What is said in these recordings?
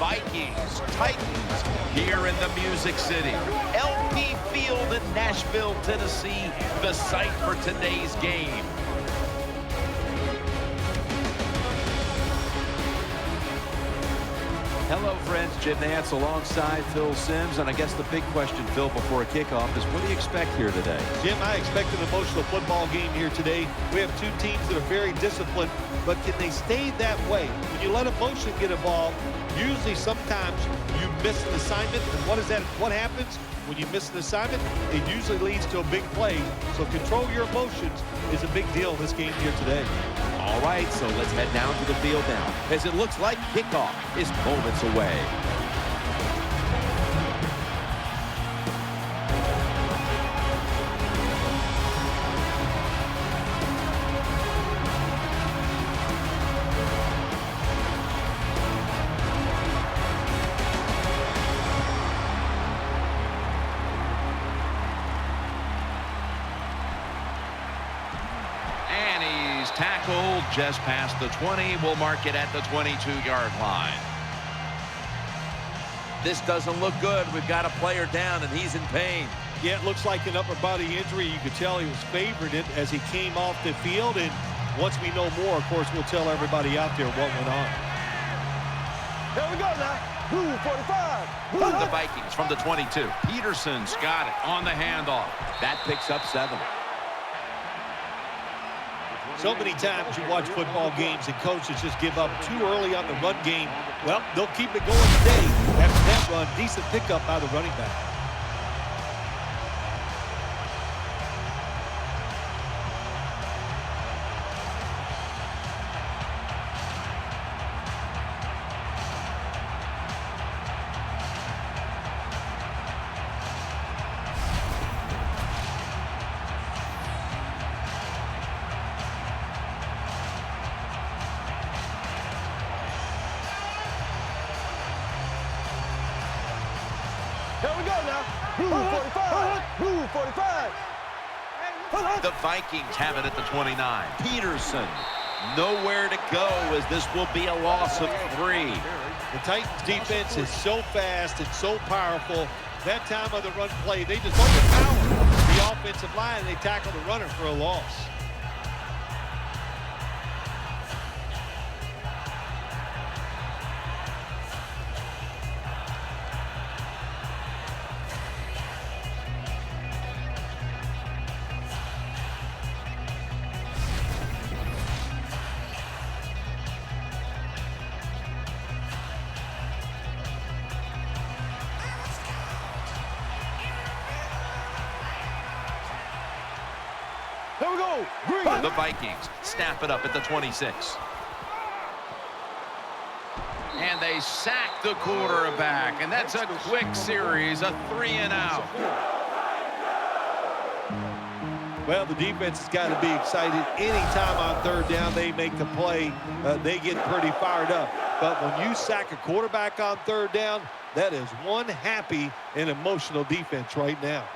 Vikings, Titans, here in the Music City. LP Field in Nashville, Tennessee, the site for today's game. Hello, friends. Jim Nantz alongside Phil Simms. And I guess the big question, Phil, before a kickoff is what do you expect here today? Jim, I expect an emotional football game here today. We have two teams that are very disciplined, but can they stay that way? When you let emotion get involved, usually sometimes you miss an assignment. And what happens when you miss an assignment? It usually leads to a big play. So control your emotions is a big deal in this game here today. All right, so let's head down to the field now, as it looks like kickoff is moments away. Tackled just past the 20. We'll mark it at the 22-yard line. This doesn't look good. We've got a player down, and he's in pain. Yeah, it looks like an upper body injury. You could tell he was favoring it as he came off the field. And once we know more, of course, we'll tell everybody out there what went on. Here we go now. 245. The Vikings from the 22. Peterson's got it on the handoff. That picks up 7. So many times you watch football games and coaches just give up too early on the run game. Well, they'll keep it going today. After that run, decent pickup by the running back. Here we go now. 245. 245. The Vikings have it at the 29. Peterson nowhere to go, as this will be a loss of 3. The Titans defense is so fast and so powerful. That time of the run play, they just overpower the offensive line and they tackle the runner for a loss. Here we go. Green. The Vikings snap it up at the 26. And they sack the quarterback. And that's a quick series, a 3-and-out. Well, the defense has got to be excited. Anytime on third down they make the play, they get pretty fired up. But when you sack a quarterback on third down, that is one happy and emotional defense right now.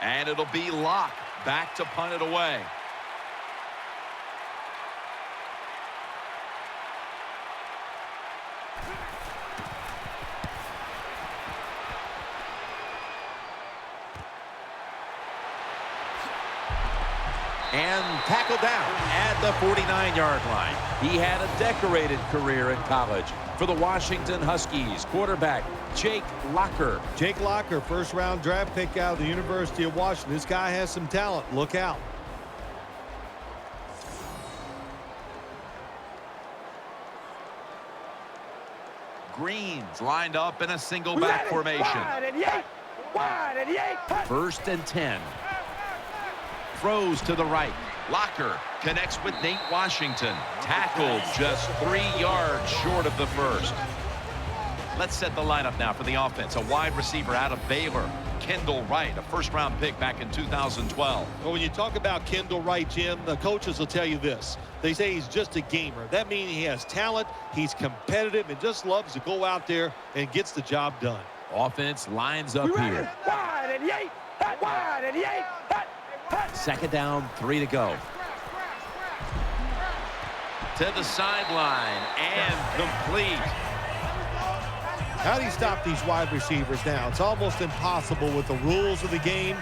And it'll be Locke back to punt it away. And tackled down at the 49-yard line. He had a decorated career in college for the Washington Huskies. Quarterback Jake Locker. Jake Locker, first-round draft pick out of the University of Washington. This guy has some talent. Look out. Greens lined up in a single back formation. Wide and yank. First and 10. Throws to the right. Locker connects with Nate Washington. Tackled just 3 yards short of the first. Let's set the lineup now for the offense. A wide receiver out of Baylor, Kendall Wright, a first-round pick back in 2012. Well, when you talk about Kendall Wright, Jim, the coaches will tell you this. They say he's just a gamer. That means he has talent, he's competitive, and just loves to go out there and gets the job done. Offense lines up here. Wide 88. Wide 88. Second down, 3 to go. To the sideline and complete. How do you stop these wide receivers now? It's almost impossible with the rules of the game.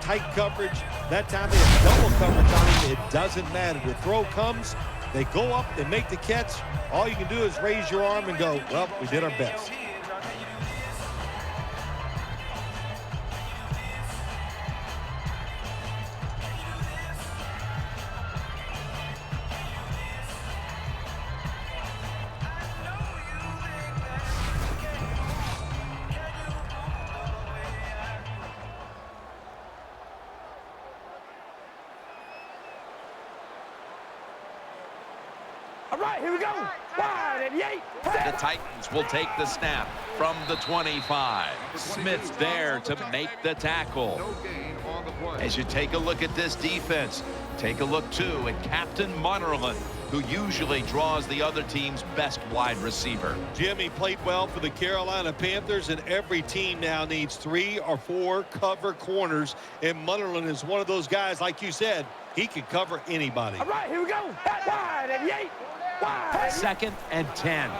Tight coverage. That time they have double coverage on him. It doesn't matter. The throw comes, they go up, they make the catch. All you can do is raise your arm and go, well, we did our best. All right, here we go. Wide 88. The Titans will take the snap from the 25. Smith's there to make the tackle. As you take a look at this defense, take a look, too, at Captain Munnerlyn, who usually draws the other team's best wide receiver. Jimmy played well for the Carolina Panthers, and every team now needs 3 or 4 cover corners, and Munnerlyn is one of those guys, like you said, he can cover anybody. All right, here we go. Wide 88. Wide. Second and 10.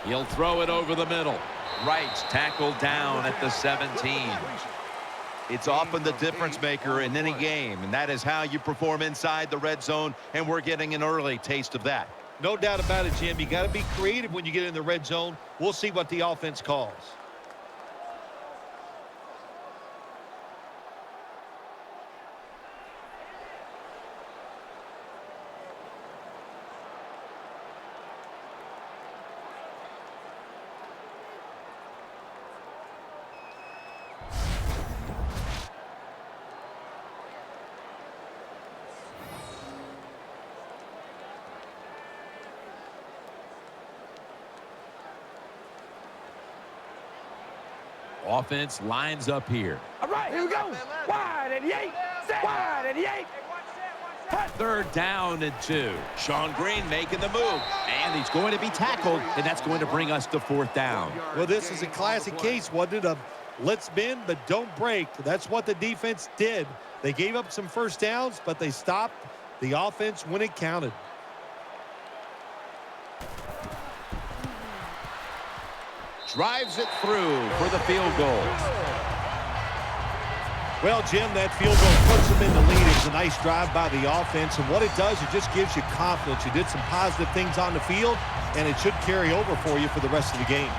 He'll throw it over the middle. Wright's tackled down at the 17. It's often the difference maker in any game, and that is how you perform inside the red zone, and we're getting an early taste of that. No doubt about it, Jim. You got to be creative when you get in the red zone. We'll see what the offense calls. Offense lines up here. All right, here we go. Wide 88. Wide 88. Third down and 2. Sean Green making the move. And he's going to be tackled, and that's going to bring us to 4th down. Well, this is a classic case, wasn't it, of let's bend but don't break. That's what the defense did. They gave up some first downs, but they stopped the offense when it counted. Drives it through for the field goal. Well, Jim, that field goal puts them in the lead. It's a nice drive by the offense, and what it does, it just gives you confidence. You did some positive things on the field, and it should carry over for you for the rest of the game.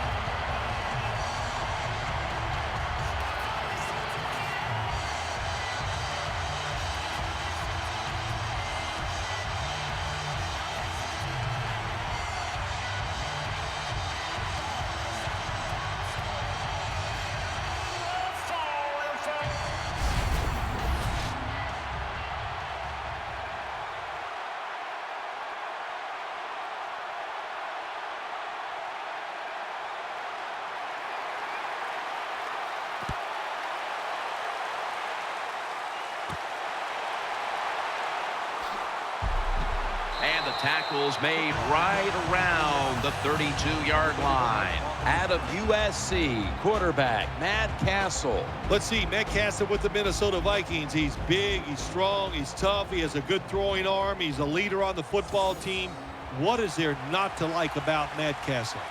And the tackle's made right around the 32-yard line. Out of USC, quarterback Matt Castle. Let's see, Matt Castle with the Minnesota Vikings. He's big, he's strong, he's tough, he has a good throwing arm, he's a leader on the football team. What is there not to like about Matt Castle?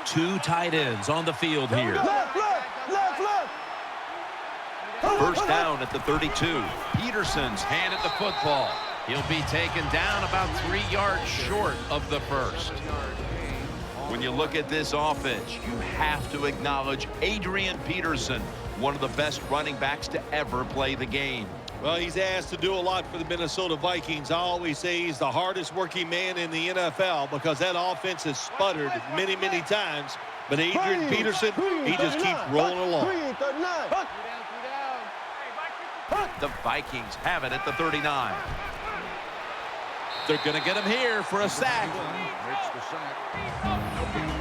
2 tight ends on the field here. Left. First down at the 32. Peterson's handed the football. He'll be taken down about 3 yards short of the first. When you look at this offense, you have to acknowledge Adrian Peterson, one of the best running backs to ever play the game. Well, he's asked to do a lot for the Minnesota Vikings. I always say he's the hardest working man in the NFL because that offense has sputtered many, many times. But Adrian Peterson, he just keeps rolling along. The Vikings have it at the 39. They're going to get him here for a sack.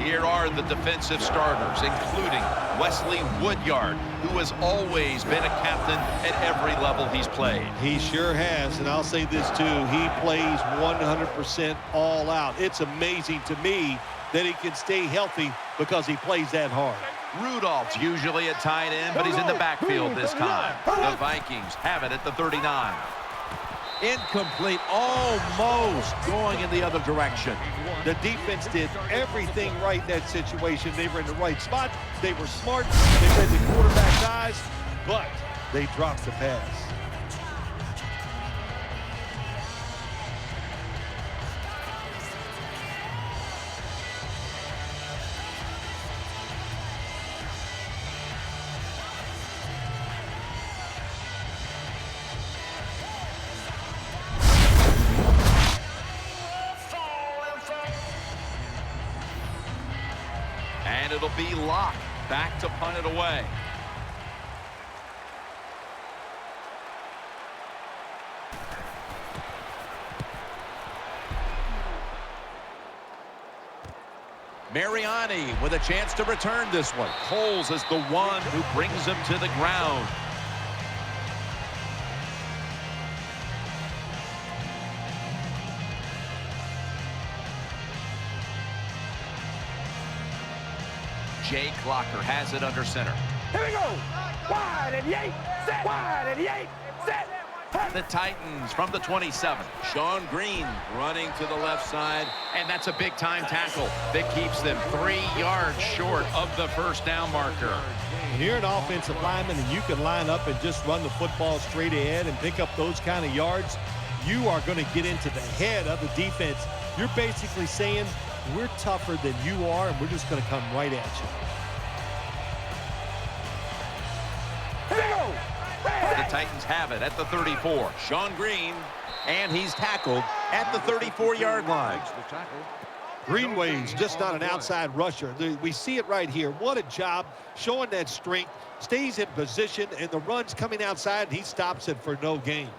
Here are the defensive starters, including Wesley Woodyard, who has always been a captain at every level he's played. He sure has, and I'll say this too. He plays 100% all out. It's amazing to me that he can stay healthy because he plays that hard. Rudolph's usually a tight end, but he's in the backfield this time. The Vikings have it at the 39. Incomplete, almost going in the other direction. The defense did everything right in that situation. They were in the right spot. They were smart. They read the quarterback's eyes, but they dropped the pass. And it'll be Locke back to punt it away. Mariani with a chance to return this one. Coles is the one who brings him to the ground. Jake Locker has it under center. Here we go. Wide and yay. Set. Wide and yay. Set. The Titans from the 27. Sean Green running to the left side. And that's a big-time tackle that keeps them 3 yards short of the first down marker. When you're an offensive lineman and you can line up and just run the football straight ahead and pick up those kind of yards, you are going to get into the head of the defense. You're basically saying, we're tougher than you are, and we're just going to come right at you. Here we go. The Titans have it at the 34. Sean Green, and he's tackled at the 34-yard line. Greenway's just not an outside rusher. We see it right here. What a job showing that strength. Stays in position, and the run's coming outside, and he stops it for no gain.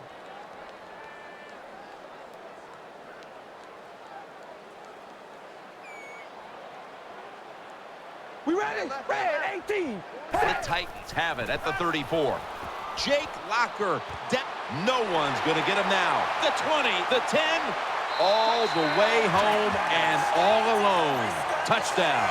We ready? Red 18. The Titans have it at the 34. Jake Locker. No one's going to get him now. The 20, the 10, all the way home and all alone. Touchdown.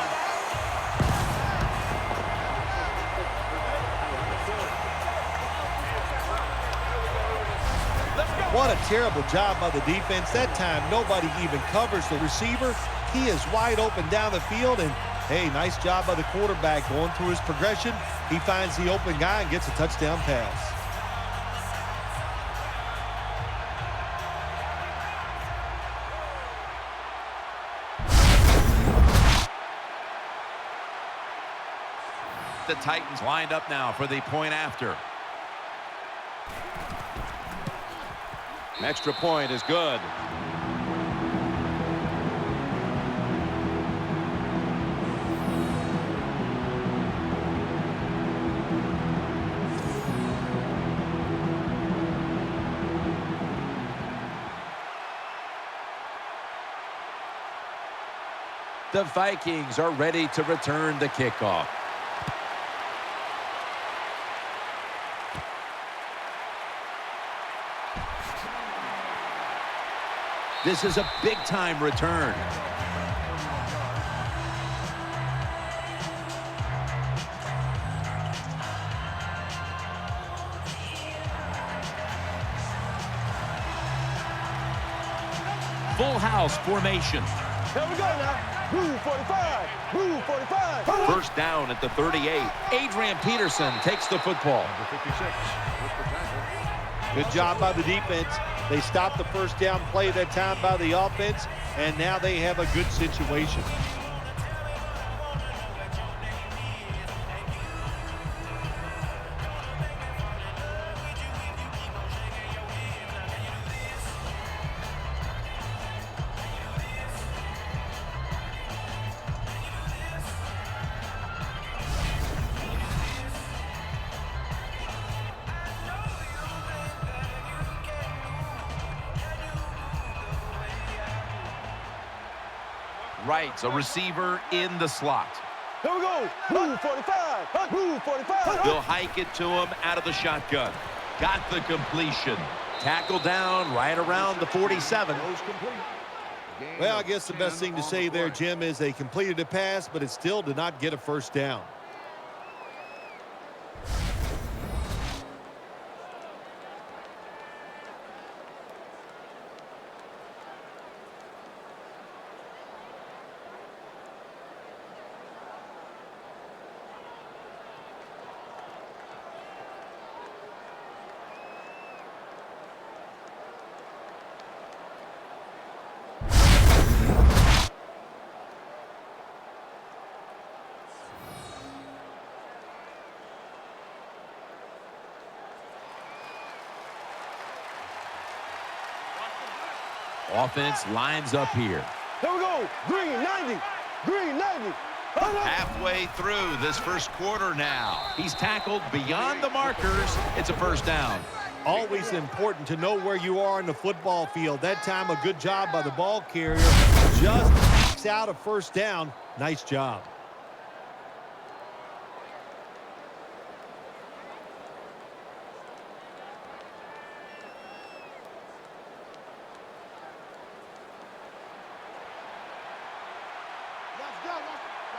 What a terrible job by the defense. That time, nobody even covers the receiver. He is wide open down the field, and hey, nice job by the quarterback going through his progression. He finds the open guy and gets a touchdown pass. The Titans lined up now for the point after. An extra point is good. The Vikings are ready to return the kickoff. This is a big-time return. Full house formation. Here we go now. Blue 45. Blue 45. First down at the 38. Adrian Peterson takes the football. Good job by the defense. They stopped the first down play that time by the offense, and now they have a good situation. Right, a receiver in the slot. Here we go. Blue 45. Blue 45. They'll hike it to him out of the shotgun. Got the completion. Tackle down right around the 47. Well, I guess the best thing to say there, Jim, is they completed a pass, but it still did not get a first down. Offense lines up here. Here we go. Green 90. Green 90. Halfway through this first quarter now. He's tackled beyond the markers. It's a first down. Always important to know where you are in the football field. That time, a good job by the ball carrier. Just ekes out a first down. Nice job.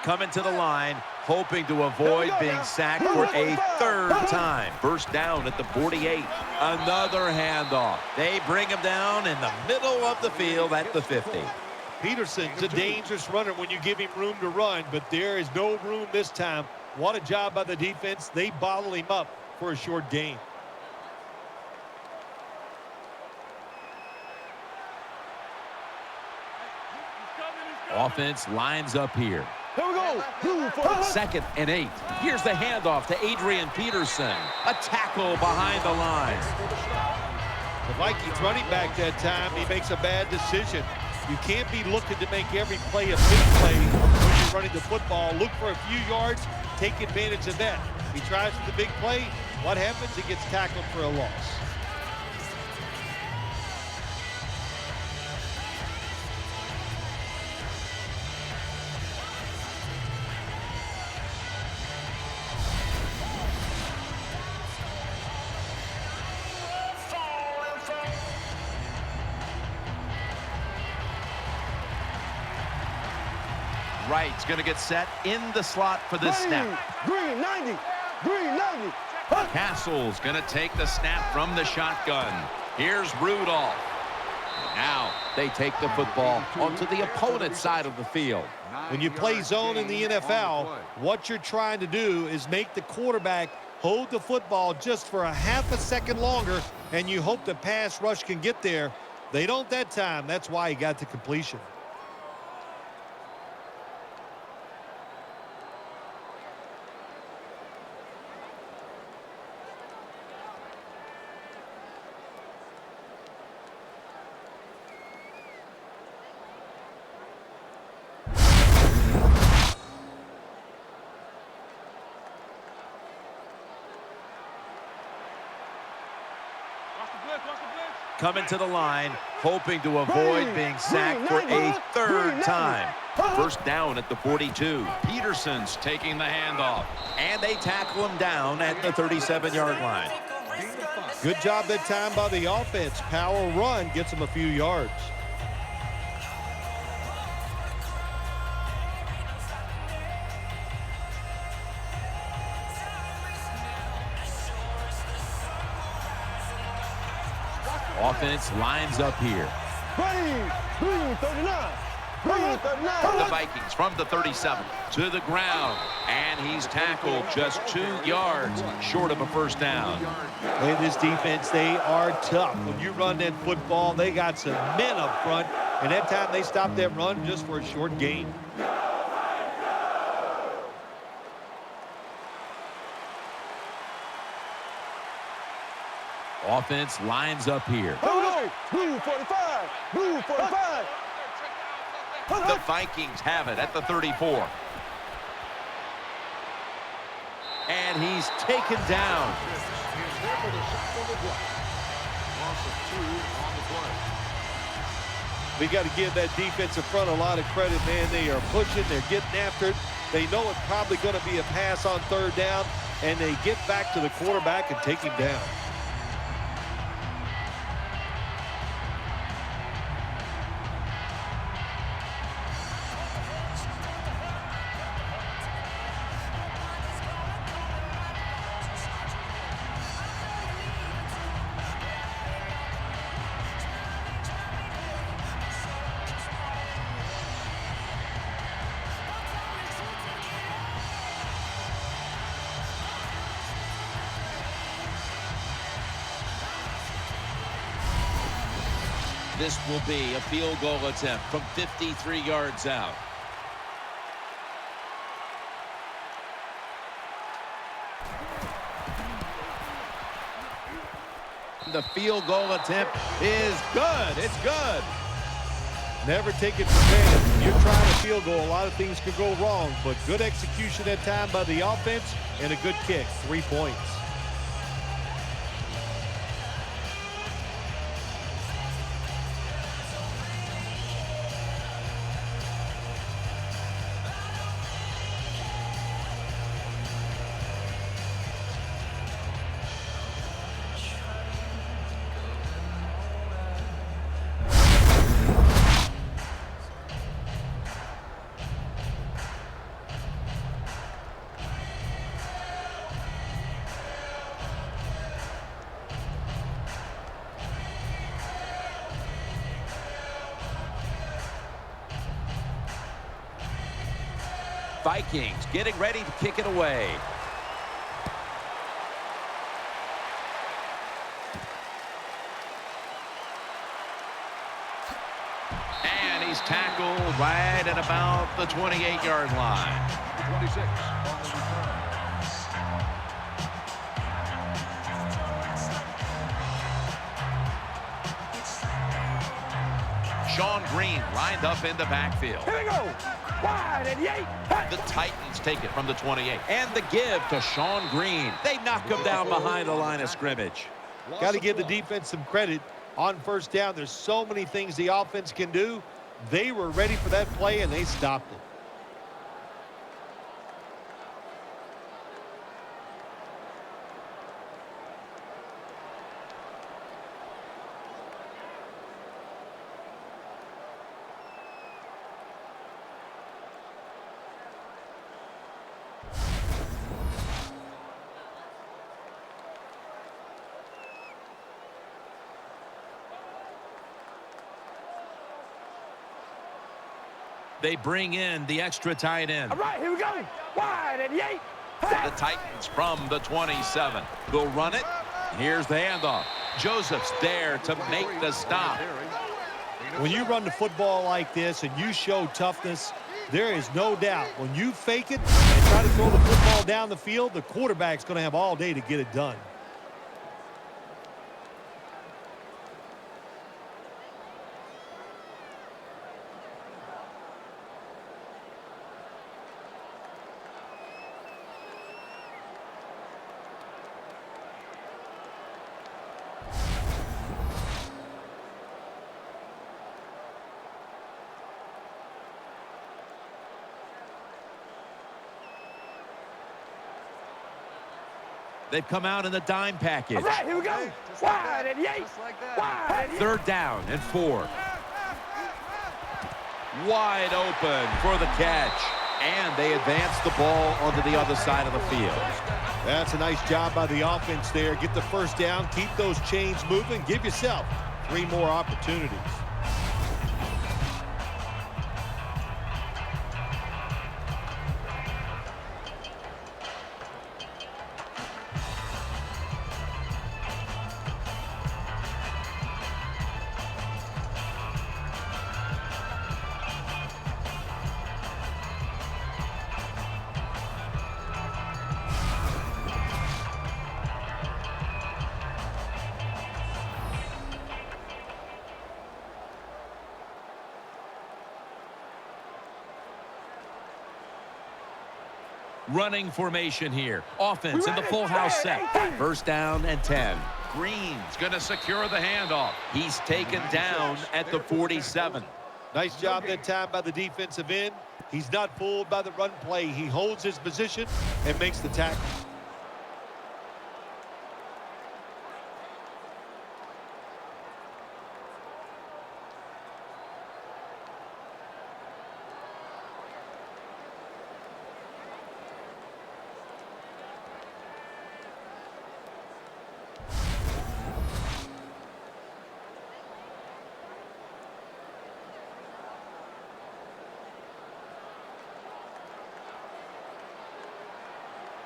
Coming to the line, hoping to avoid being sacked for a third time. First down at the 48. Another handoff. They bring him down in the middle of the field at the 50. Peterson's a dangerous runner when you give him room to run, but there is no room this time. What a job by the defense. They bottle him up for a short gain. Offense lines up here. Here we go. Blue 45. 2nd and 8. Here's the handoff to Adrian Peterson. A tackle behind the line. The Vikings running back that time, he makes a bad decision. You can't be looking to make every play a big play when you're running the football. Look for a few yards, take advantage of that. He tries for the big play. What happens? He gets tackled for a loss. Wright's going to get set in the slot for this snap. Green 90. Green 90. Castle's going to take the snap from the shotgun. Here's Rudolph. Now they take the football onto the opponent's side of the field. When you play zone in the NFL, what you're trying to do is make the quarterback hold the football just for a half a second longer, and you hope the pass rush can get there. They don't that time. That's why he got the completion. Coming to the line, hoping to avoid being sacked for a third time. First down at the 42. Peterson's taking the handoff. And they tackle him down at the 37-yard line. Good job that time by the offense. Power run gets them a few yards. Offense lines up here. Green 39. Green 39. The Vikings from the 37 to the ground. And he's tackled just 2 yards short of a first down. Hey, this defense, they are tough. When you run that football, they got some men up front. And that time they stopped that run just for a short gain. Offense lines up here. Blue 45. Blue 45. The Vikings have it at the 34. And he's taken down. We got to give that defensive front a lot of credit, man. They are pushing. They're getting after it. They know it's probably going to be a pass on third down, and they get back to the quarterback and take him down. This will be a field goal attempt from 53 yards out. The field goal attempt is good. It's good. Never take it for granted. When you're trying a field goal, a lot of things could go wrong, but good execution that time by the offense and a good kick. 3 points. Vikings getting ready to kick it away. And he's tackled right at about the 28-yard line. 26. Sean Green lined up in the backfield. Here we go. Wide and yay. The Titans take it from the 28. And the give to Sean Green. They knock him down behind the line of scrimmage. Got to give the defense some credit on first down. There's so many things the offense can do. They were ready for that play, and they stopped it. They bring in the extra tight end. All right, here we go. Wide and yay. The Titans from the 27. They'll run it. Here's the handoff. Joseph's there to make the stop. When you run the football like this and you show toughness, there is no doubt when you fake it and try to throw the football down the field, the quarterback's going to have all day to get it done. They've come out in the dime package. All right, here we go. Wide and yay. Wide and yay. Third down and 4. Wide open for the catch. And they advance the ball onto the other side of the field. That's a nice job by the offense there. Get the first down, keep those chains moving, give yourself 3 more opportunities. Running formation here. Offense in the full house set. First down and 10. Green's going to secure the handoff. He's taken down at the 47. Nice job that time by the defensive end. He's not fooled by the run play. He holds his position and makes the tackle.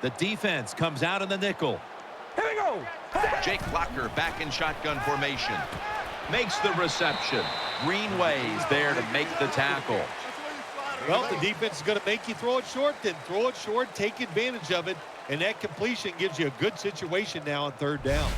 The defense comes out in the nickel. Here we go. Jake Locker back in shotgun formation. Makes the reception. Greenway's there to make the tackle. Well, the defense is going to make you throw it short, then throw it short, take advantage of it, and that completion gives you a good situation now on third down.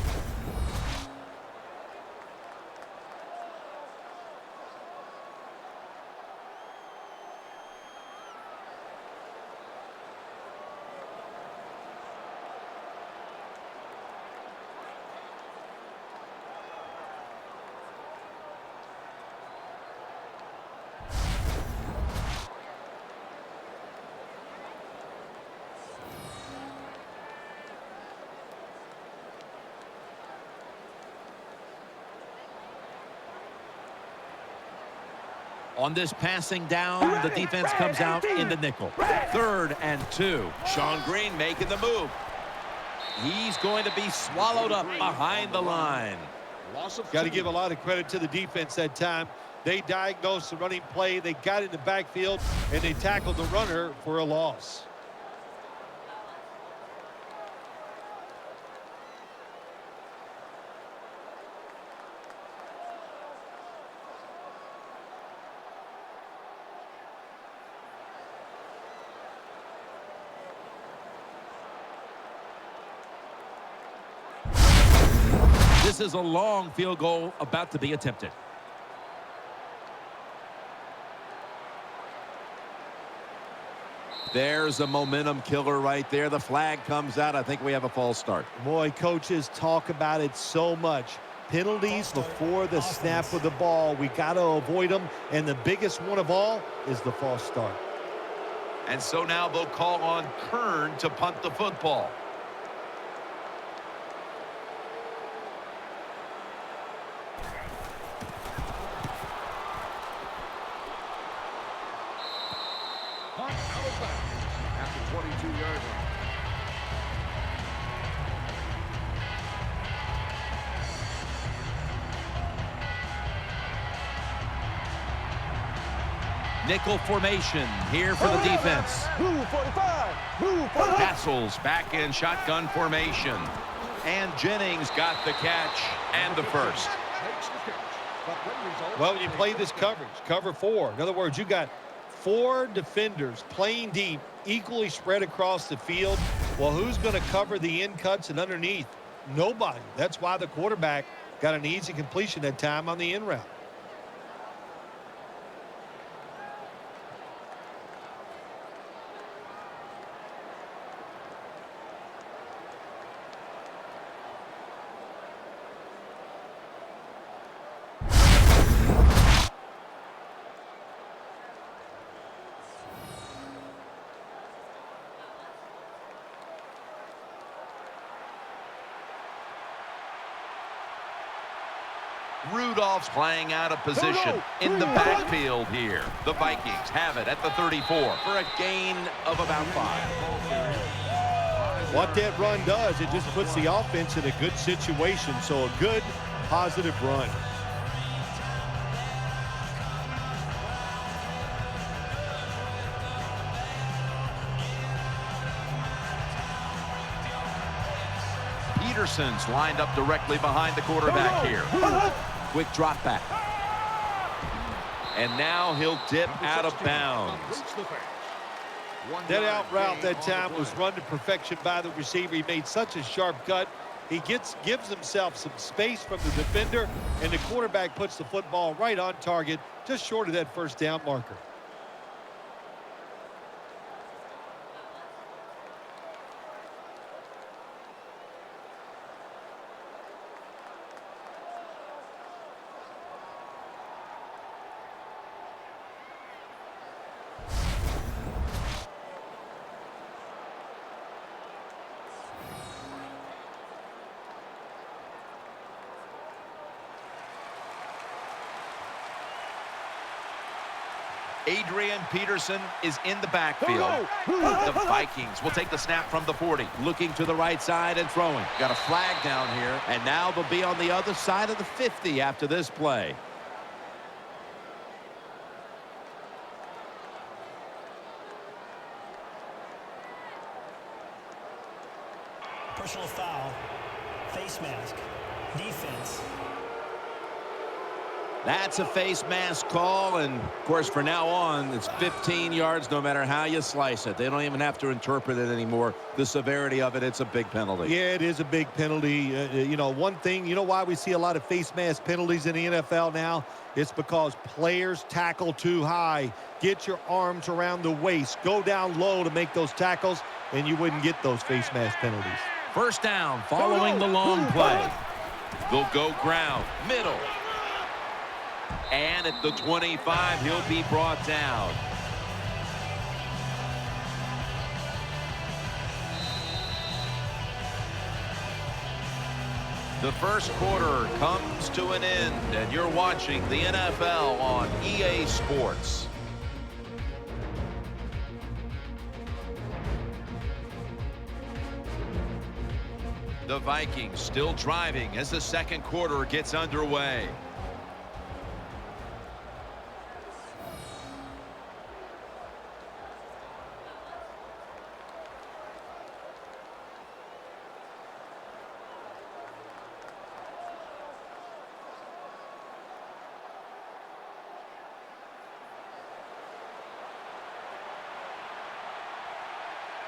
On this passing down, the defense comes out in the nickel. 3rd and 2. Sean Green making the move. He's going to be swallowed up behind the line. Got to give a lot of credit to the defense that time. They diagnosed the running play, they got in the backfield, and they tackled the runner for a loss. This is a long field goal about to be attempted. There's a momentum killer right there. The flag comes out. I think we have a false start. Boy, coaches talk about it so much. Penalties before the snap of the ball. We got to avoid them, and the biggest one of all is the false start. And so now they'll call on Kern to punt the football. After 22 yards. Nickel formation here for the defense. Move 45. Move 45. Castles back in shotgun formation. And Jennings got the catch and the first. Well, when you play this coverage, cover 4. In other words, you got 4 defenders playing deep, equally spread across the field. Well, who's going to cover the in cuts and underneath? Nobody. That's why the quarterback got an easy completion that time on the in route. Rudolph's playing out of position in the backfield here. The Vikings have it at the 34 For a gain of about 5. What that run does, it just puts the offense in a good situation. So a good, positive run. Peterson's lined up directly behind the quarterback here. Quick drop back. And now he'll dip out of bounds. That out route that time was run to perfection by the receiver. He made such a sharp cut. He gives himself some space from the defender, and the quarterback puts the football right on target, just short of that first down marker. Adrian Peterson is in the backfield. The Vikings will take the snap from the 40. Looking to the right side and throwing. Got a flag down here. And now they'll be on the other side of the 50 after this play. Personal foul. Face mask. Defense. That's a face mask call, and of course from now on it's 15 yards no matter how you slice it. They don't even have to interpret it anymore. The severity of it, it's a big penalty. Yeah, it is a big penalty. You know, one thing, you know why we see a lot of face mask penalties in the NFL now? It's because players tackle too high. Get your arms around the waist. Go down low to make those tackles, and you wouldn't get those face mask penalties. First down following the long play. They'll go ground, middle. And at the 25, he'll be brought down. The first quarter comes to an end, and you're watching the NFL on EA Sports. The Vikings still driving as the second quarter gets underway.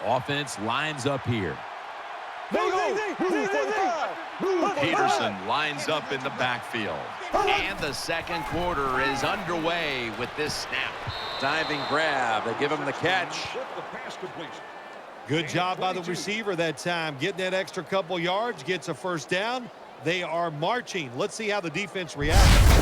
Offense lines up here. Peterson lines up in the backfield. And the second quarter is underway with this snap. Diving grab. They give him the catch. Good job by the receiver that time. Getting that extra couple yards, gets a first down. They are marching. Let's see how the defense reacts.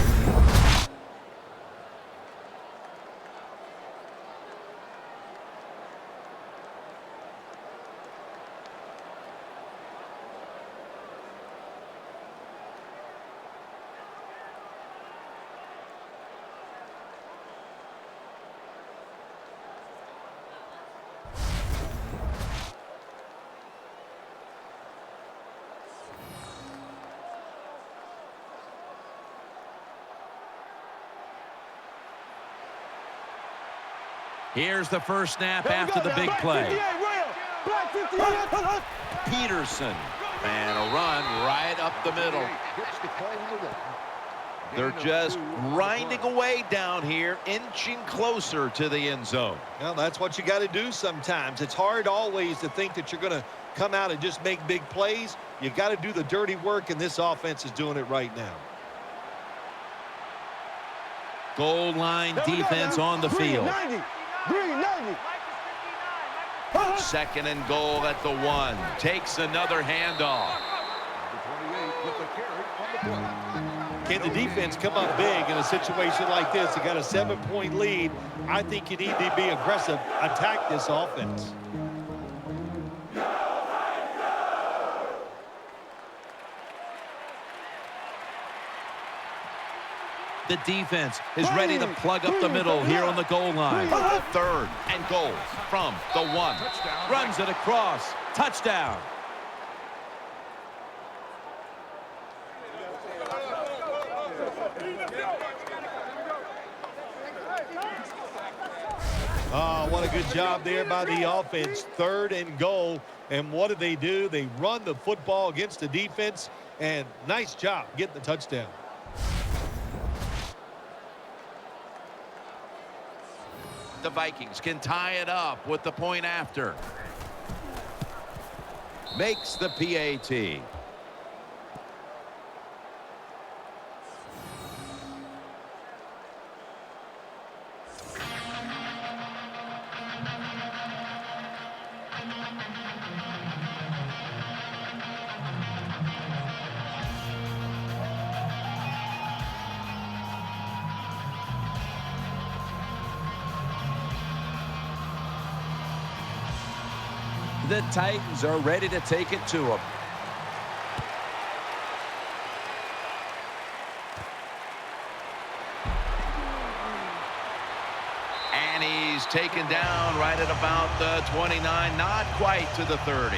Here's the first snap after the big play. Peterson. And a run right up the middle. They're just grinding away down here, inching closer to the end zone. Well, that's what you got to do sometimes. It's hard always to think that you're going to come out and just make big plays. You got to do the dirty work, and this offense is doing it right now. Goal line defense on the field. Second and goal at the 1. Takes another handoff. Can the defense come up big in a situation like this? You got a 7-point lead. I think you need to be aggressive. Attack this offense. The defense is ready to plug up the middle here on the goal line. Third and goal from the 1. Runs it across. Touchdown. Oh, what a good job there by the offense. Third and goal. And what do? They run the football against the defense. And nice job getting the touchdown. The Vikings can tie it up with the point after. Makes the PAT. The Titans are ready to take it to them. he's taken down right at about the 29, not quite to the 30.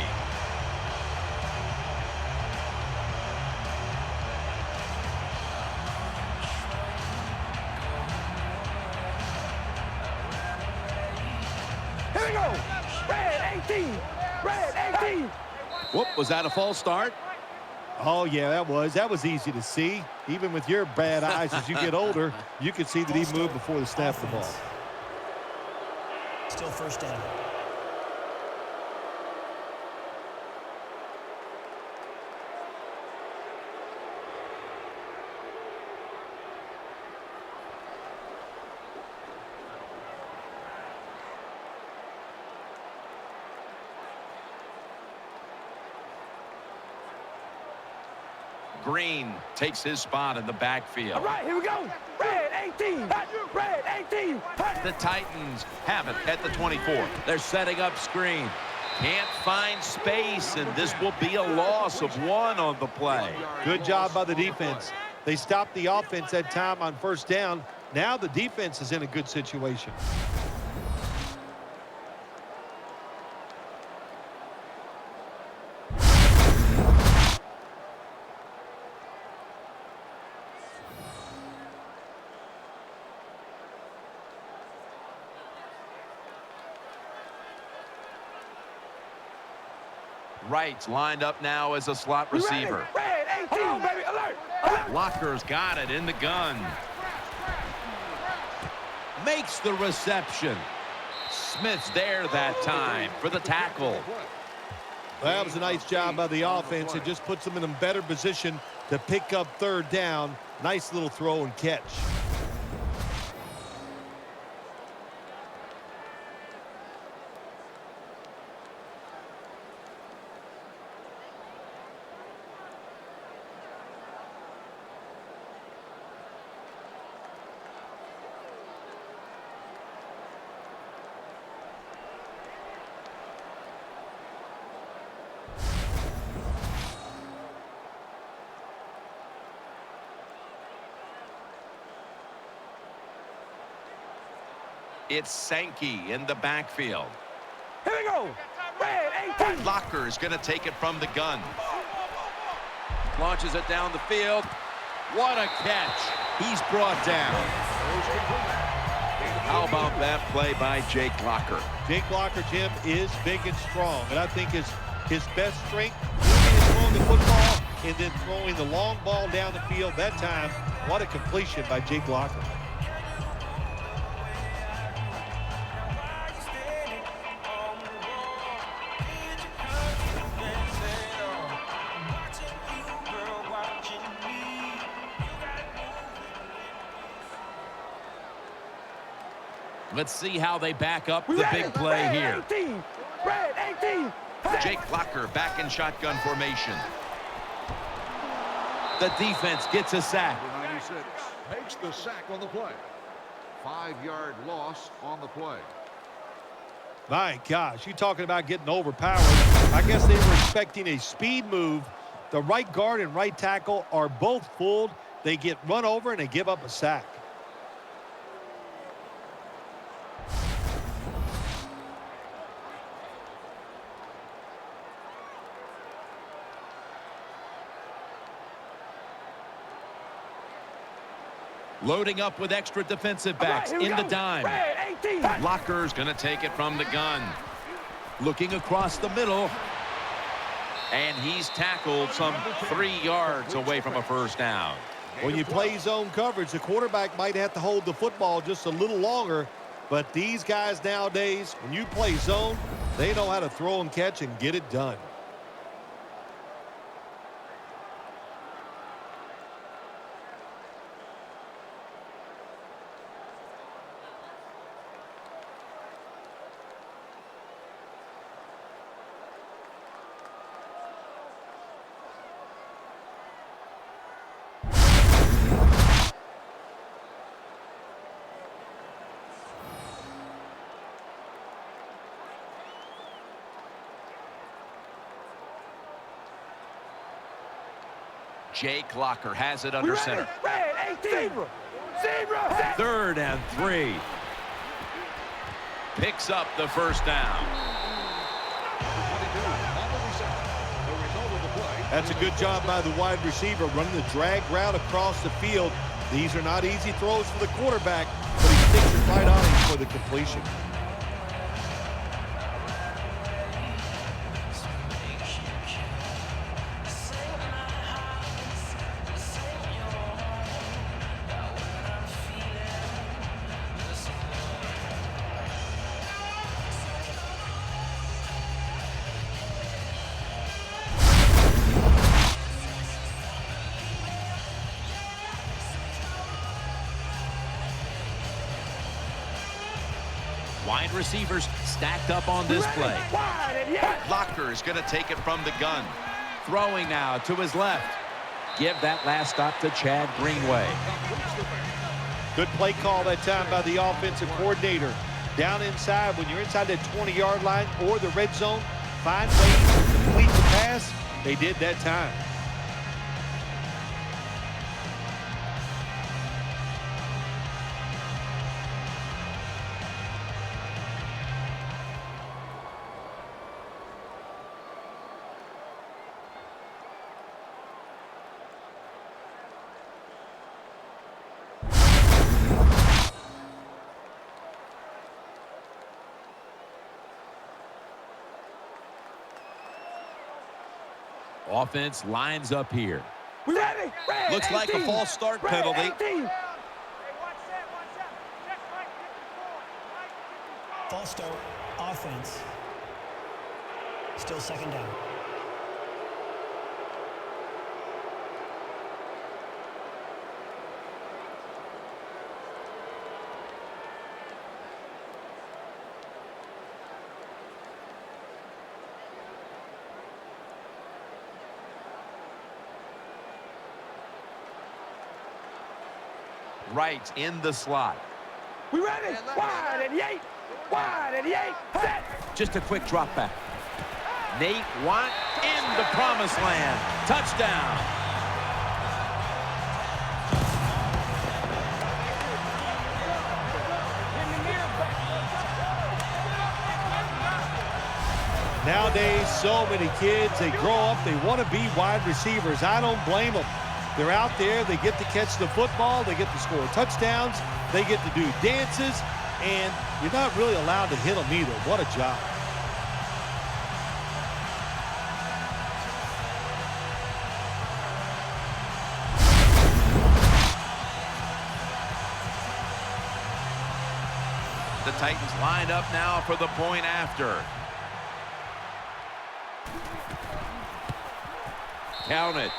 Here we go. Red 18. Red 18. Whoop, was that a false start? Oh, yeah, that was easy to see. Even with your bad eyes, as you get older, you can see that he moved before the snap of the ball. Still first down. Green takes his spot in the backfield. All right, here we go. Red 18. Red 18. The Titans have it at the 24. They're setting up screen. Can't find space, and this will be a loss of 1 on the play. Good job by the defense. They stopped the offense that time on first down. Now the defense is in a good situation. Wright's lined up now as a slot receiver. Red 18. Hold on, baby. Alert. Alert. Locker's got it in the gun. Makes the reception. Smith's there that time for the tackle. That was a nice job by the offense. It just puts them in a better position to pick up third down. Nice little throw and catch. It's Sankey in the backfield. Here we go. Red 18. Locker's going to take it from the gun. Launches it down the field. What a catch. He's brought down. How about that play by Jake Locker? Jake Locker, Jim, is big and strong, and I think his best strength is throwing the football and then throwing the long ball down the field. That time, what a completion by Jake Locker. Let's see how they back up the big play here. 18. Red 18. Jake Locker back in shotgun formation. The defense gets a sack. 96 makes the sack on the play. 5-yard loss on the play. My gosh, you talking about getting overpowered. I guess they were expecting a speed move. The right guard and right tackle are both fooled. They get run over and they give up a sack. Loading up with extra defensive backs in the dime. Red 18. Locker's going to take it from the gun. Looking across the middle. And he's tackled some 3 yards away from a first down. When you play zone coverage, the quarterback might have to hold the football just a little longer. But these guys nowadays, when you play zone, they know how to throw and catch and get it done. Jake Locker has it under center. Red 18. Zebra. 3rd and 3. picks up the first down. That's a good job by the wide receiver running the drag route across the field. These are not easy throws for the quarterback, but he sticks it right on him for the completion. Wide receivers stacked up on this play. Locker is going to take it from the gun. Throwing now to his left. Give that last stop to Chad Greenway. Good play call that time by the offensive coordinator. Down inside, when you're inside that 20-yard line or the red zone, find ways to complete the pass. They did that time. Offense lines up here. Ready? Looks like a false start penalty. False start, offense. Still second down. Right in the slot. We ready? Wide and yay. Wide and yay. Set. Just a quick drop back. Nate Watt in the promised land. Touchdown. Nowadays, so many kids, they grow up, they want to be wide receivers. I don't blame them. They're out there, they get to catch the football, they get to score touchdowns, they get to do dances, and you're not really allowed to hit them either. What a job. The Titans lined up now for the point after. Count it.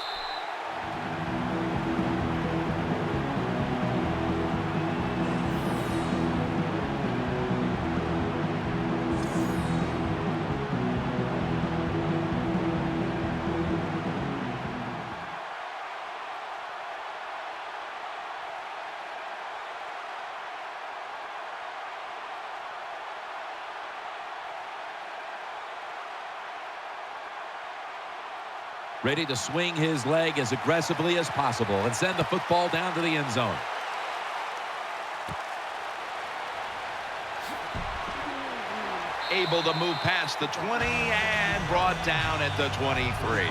Ready to swing his leg as aggressively as possible and send the football down to the end zone. Able to move past the 20 and brought down at the 23.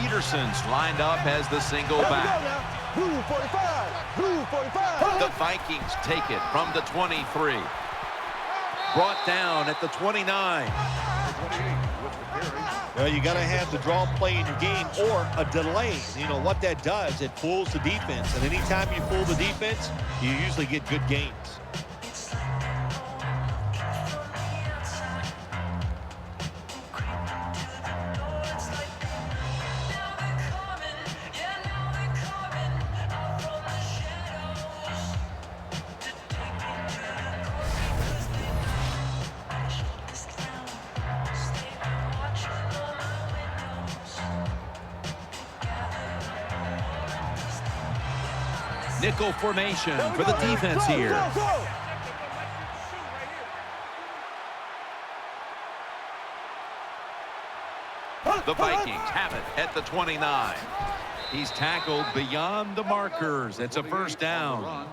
Peterson's lined up as the single back. Blue 45. Blue 45. The Vikings take it from the 23. Brought down at the 29. Well, you got to have the draw play in your game or a delay. You know what that does? It fools the defense. And anytime you fool the defense, you usually get good gains. Nickel formation for the defense here. The Vikings have it at the 29. He's tackled beyond the markers. It's a first down.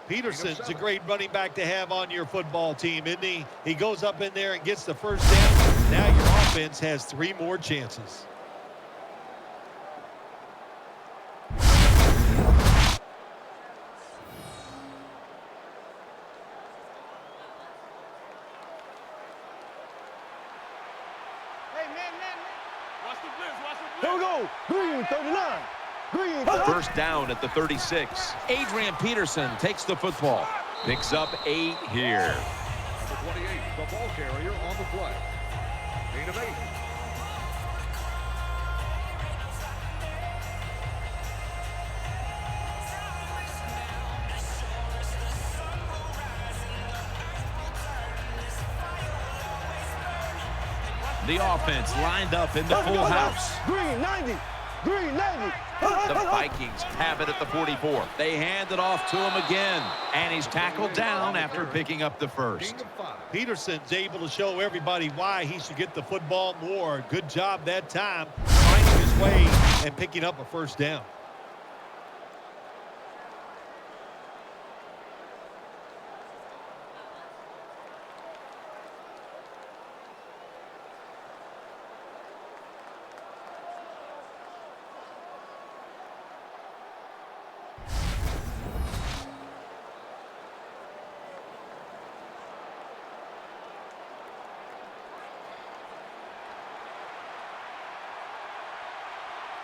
Peterson's a great running back to have on your football team, isn't he? He goes up in there and gets the first down. Now your offense has 3 more chances. Here we go. Green 39. Green 39. First down at the 36. Adrian Peterson takes the football. Picks up 8 here. Number 28, the ball carrier on the play. Gain of 8. The offense lined up in the full house. Green 90. Green 90. The Vikings have it at the 44. They hand it off to him again. And he's tackled down after picking up the first. Peterson's able to show everybody why he should get the football more. Good job that time, finding his way and picking up a first down.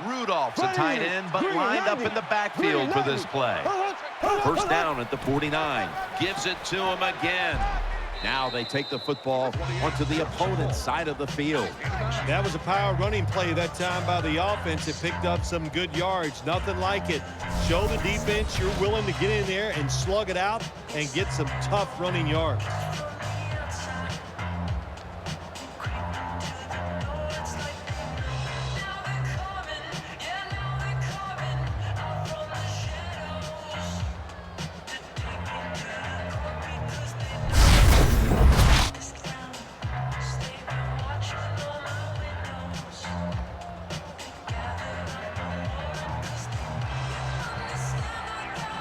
Rudolph's a tight end, but lined up in the backfield for this play. First down at the 49. Gives it to him again. Now they take the football onto the opponent's side of the field. That was a power running play that time by the offense. It picked up some good yards. Nothing like it. Show the defense you're willing to get in there and slug it out and get some tough running yards.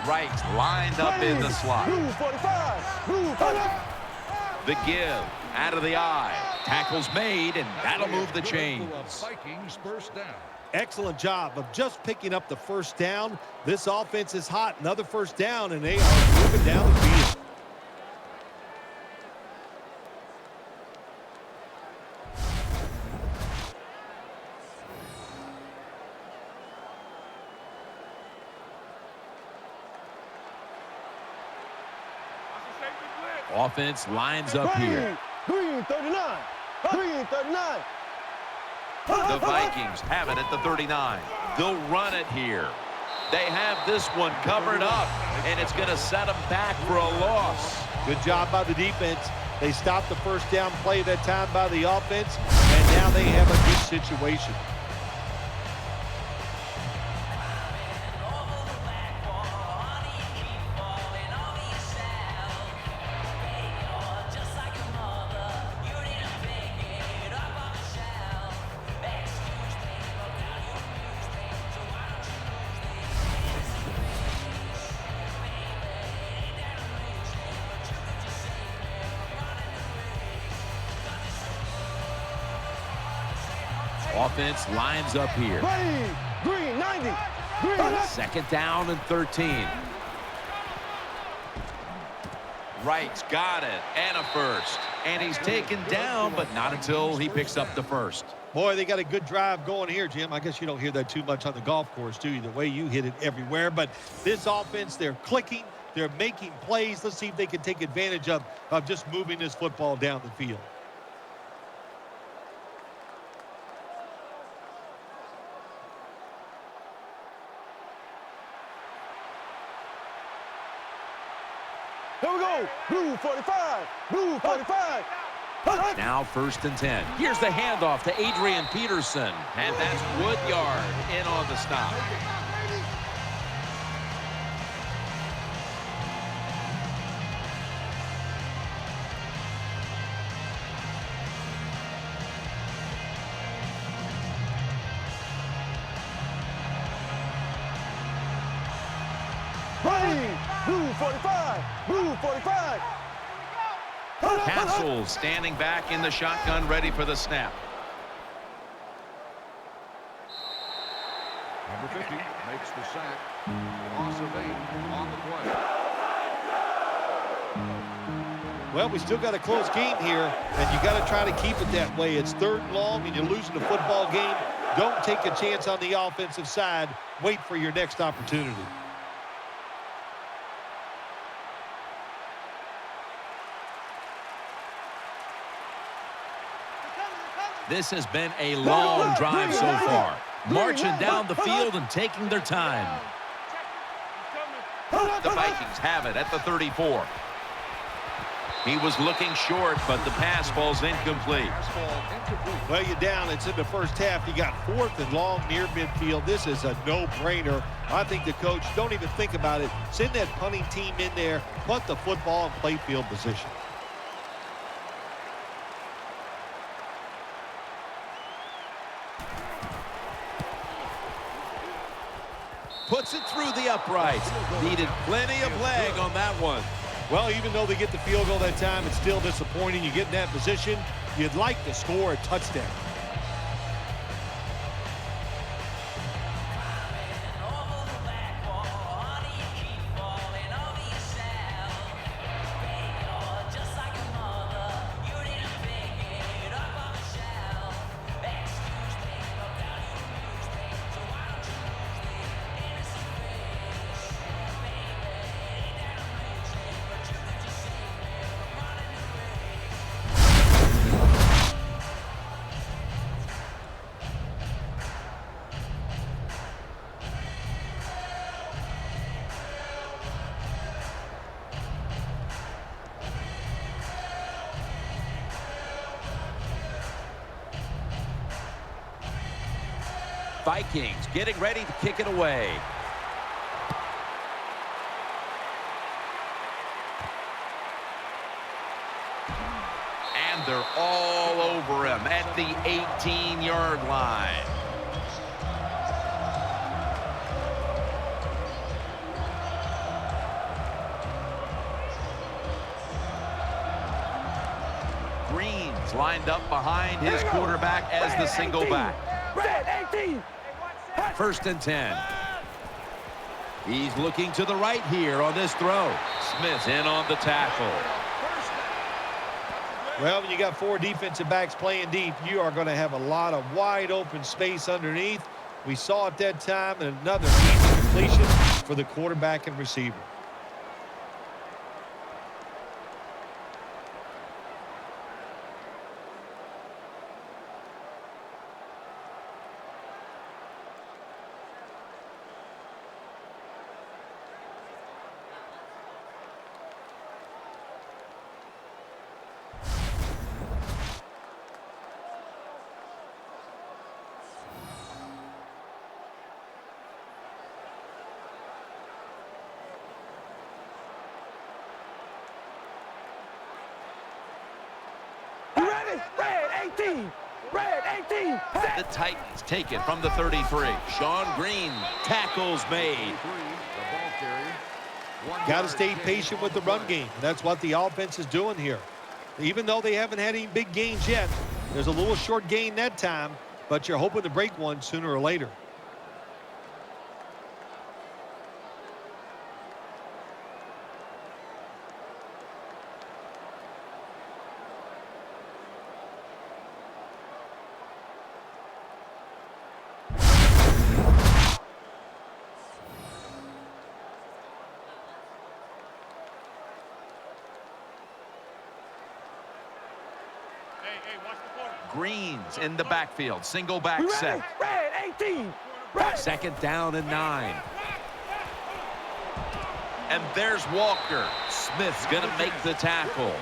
Right, lined up in the slot. Blue 45. Blue 45. The give, out of the eye. Tackles made, and that'll move the chains. Vikings first down. Excellent job of just picking up the first down. This offense is hot. Another first down, and they are moving down the field. Offense lines up here. Green 39. Green 39. The Vikings have it at the 39. They'll run it here. They have this one covered up, and it's going to set them back for a loss. Good job by the defense. They stopped the first down play that time by the offense, and now they have a good situation. Offense lines up here. Green 90. Green. Second down and 13. Wright's got it, and a first. And he's taken down, but not until he picks up the first. Boy, they got a good drive going here, Jim. I guess you don't hear that too much on the golf course, do you? The way you hit it everywhere. But this offense, they're clicking. They're making plays. Let's see if they can take advantage of just moving this football down the field. Here we go. Blue 45. Blue 45. Now first and 10. Here's the handoff to Adrian Peterson. And that's Woodyard in on the stop. 45. Move 45. Castle standing back in the shotgun, ready for the snap. Number 50 makes the sack. Loss of 8 on the play. Well, we still got a close game here, and you got to try to keep it that way. It's 3rd and long, and you're losing the football game. Don't take a chance on the offensive side. Wait for your next opportunity. This has been a long drive so far. Marching down the field and taking their time. The Vikings have it at the 34. He was looking short, but the pass falls incomplete. Well, you're down. It's in the first half. You got 4th and long near midfield. This is a no-brainer. I think the coach, don't even think about it. Send that punting team in there, punt the football, and play field position. Puts it through the uprights. Needed plenty of leg on that one. Well, even though they get the field goal that time, it's still disappointing. You get in that position, you'd like to score a touchdown. Vikings getting ready to kick it away. And they're all over him at the 18-yard line. Green's lined up behind his quarterback as the single back. Red 18. 1st and 10. He's looking to the right here on this throw. Smith's in on the tackle. Well, when you got 4 defensive backs playing deep, you are going to have a lot of wide open space underneath. We saw it that time, and another easy completion for the quarterback and receiver. Red 18. Red 18. The Titans take it from the 33. Sean Green, tackles made. The ball carrier. Got to stay patient with the run game. That's what the offense is doing here. Even though they haven't had any big gains yet, there's a little short gain that time, but you're hoping to break one sooner or later. Green's in the backfield. Single back set. Red 18. Red. 2nd down and 9. And there's Walker. Smith's going to make the tackle.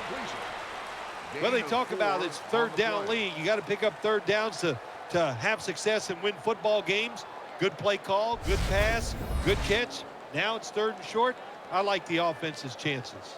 Well, they talk about it's 3rd down league. You got to pick up 3rd downs to have success and win football games. Good play call, good pass, good catch. Now it's 3rd and short. I like the offense's chances.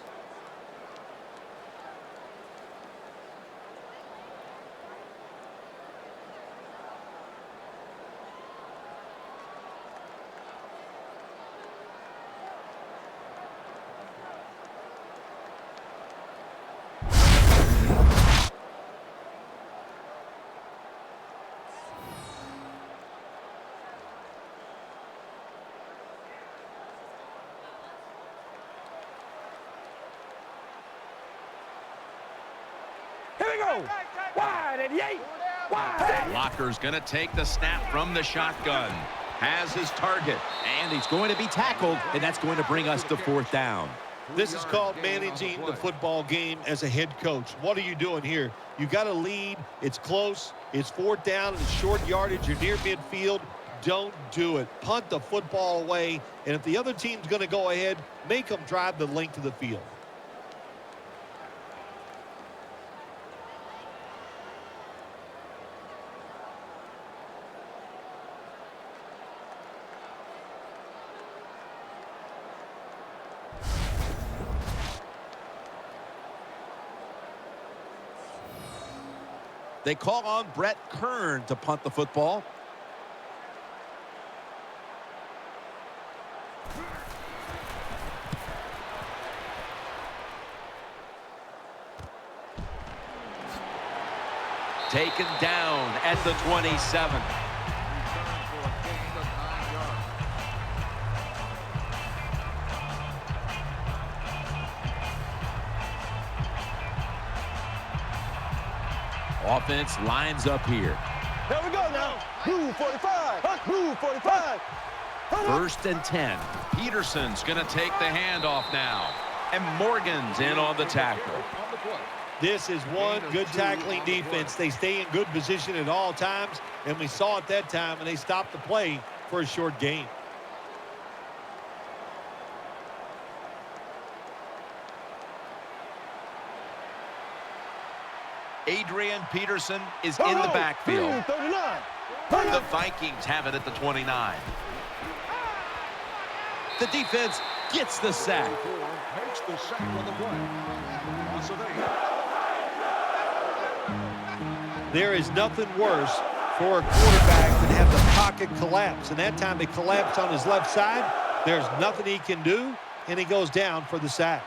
go. Wide and yay. Wide. Blocker's going to take the snap from the shotgun. Has his target. And he's going to be tackled, and that's going to bring us to 4th down. This is called managing the football game as a head coach. What are you doing here? You got a lead. It's close. It's 4th down. It's short yardage. You're near midfield. Don't do it. Punt the football away. And if the other team's going to go ahead, make them drive the length of the field. They call on Brett Kern to punt the football. Taken down at the 27. Offense lines up here. There we go now. Move 45. Move 45. 1st and 10. Peterson's going to take the handoff now. And Morgan's in on the tackle. This is one good tackling defense. They stay in good position at all times, and we saw it that time, and they stopped the play for a short gain. Adrian Peterson is in the backfield. 39. The Vikings have it at the 29. The defense gets the sack. Makes the sack on the play. Loss of 8. There is nothing worse for a quarterback than have the pocket collapse. And that time it collapsed on his left side. There's nothing he can do, and he goes down for the sack.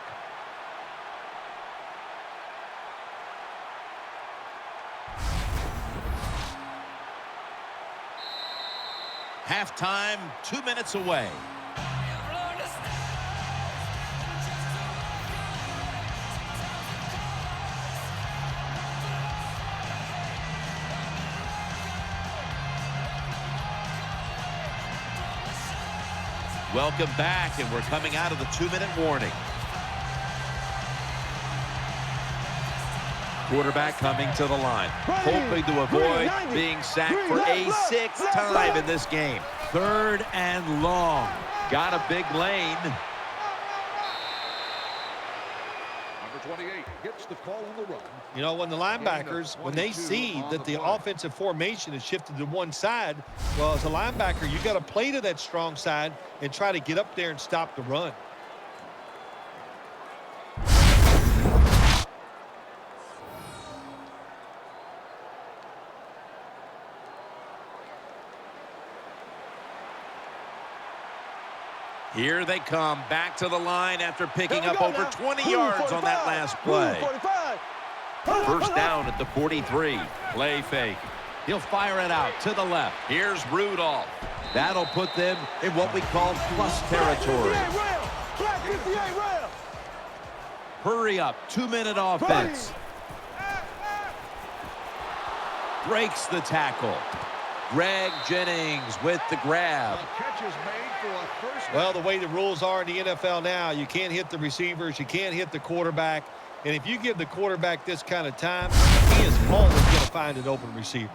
Halftime, 2 minutes away. Welcome back, and we're coming out of the 2-minute warning. Quarterback coming to the line, hoping to avoid being sacked for a 6th time in this game. 3rd and long. Got a big lane. Number 28 gets the call on the run. You know, when the linebackers, when they see that the offensive formation has shifted to one side, well, as a linebacker, you got to play to that strong side and try to get up there and stop the run. Here they come back to the line after picking up over 20 yards on that last play. 1st down at the 43. Play fake. He'll fire it out to the left. Here's Rudolph. That'll put them in what we call plus territory. Hurry up, 2-minute offense. Breaks the tackle. Greg Jennings with the grab. Catch is made for a 1st down. Well, the way the rules are in the NFL now, you can't hit the receivers, you can't hit the quarterback. And if you give the quarterback this kind of time, he is always going to find an open receiver.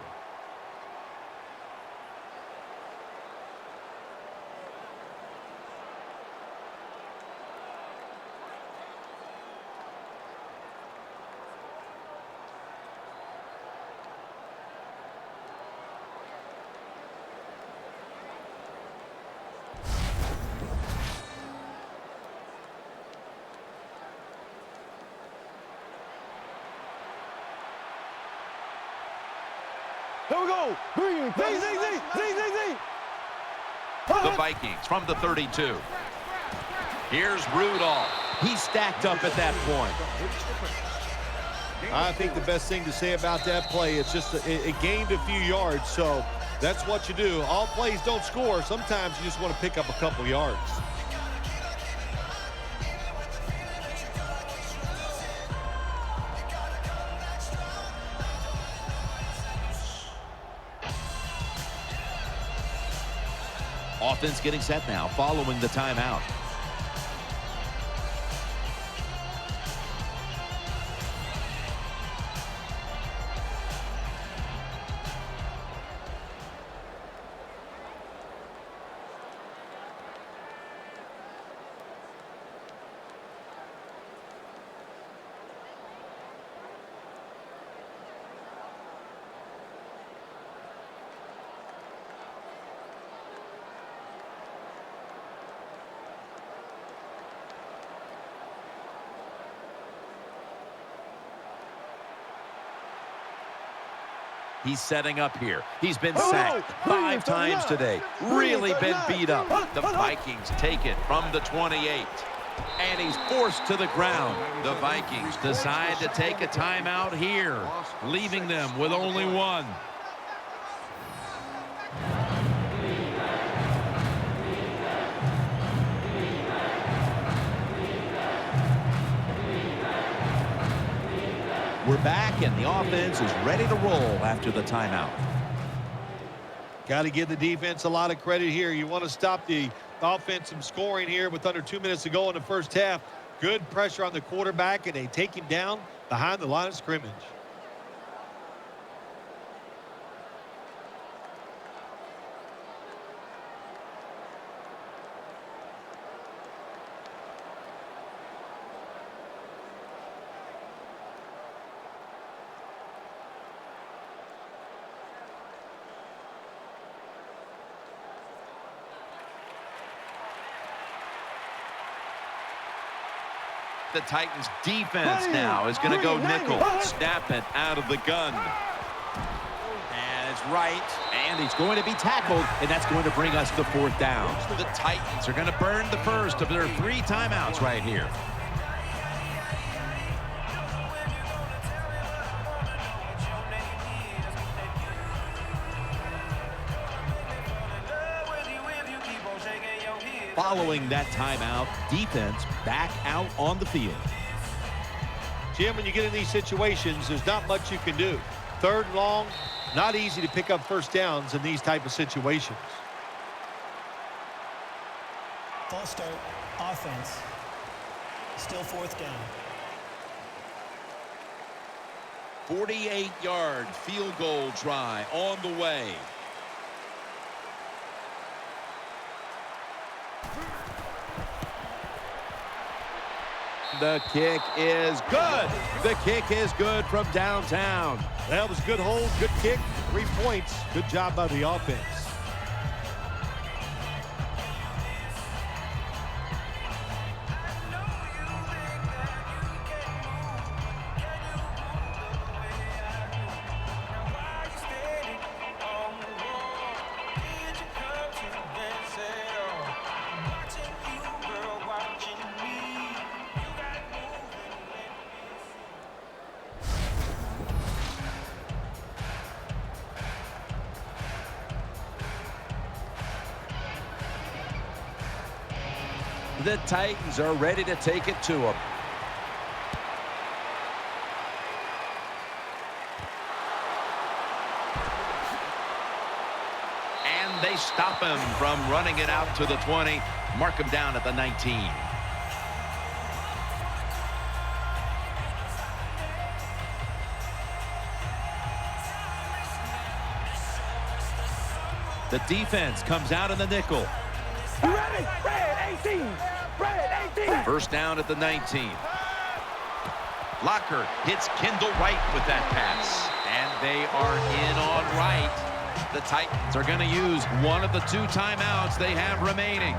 Here we go. Green. The Vikings from the 32. Here's Rudolph. He's stacked up at that point. I think the best thing to say about that play, it's just it gained a few yards, so that's what you do. All plays don't score. Sometimes you just want to pick up a couple yards. Offense getting set now following the timeout. He's setting up here. He's been sacked 5 times today. Really been beat up. The Vikings take it from the 28. And he's forced to the ground. The Vikings decide to take a timeout here, leaving them with only one. We're back, and the offense is ready to roll after the timeout. Got to give the defense a lot of credit here. You want to stop the offense from scoring here with under 2 minutes to go in the first half. Good pressure on the quarterback, and they take him down behind the line of scrimmage. The Titans defense now is going to go nickel. Snap it out of the gun. And it's right. And he's going to be tackled, and that's going to bring us to 4th down. The Titans are going to burn the first of their 3 timeouts right here. Following that timeout, defense back out on the field. Jim, when you get in these situations, there's not much you can do. 3rd and long, not easy to pick up first downs in these type of situations. False start, offense. Still 4th down. 48-yard field goal try on the way. The kick is good. The kick is good from downtown. That was a good hold, good kick, 3 points. Good job by the offense. The Titans are ready to take it to him. And they stop him from running it out to the 20. Mark him down at the 19. The defense comes out in the nickel. You ready? Red 18. Red 18. First down at the 19. Locker hits Kendall Wright with that pass. And they are in on Wright. The Titans are going to use one of the 2 timeouts they have remaining.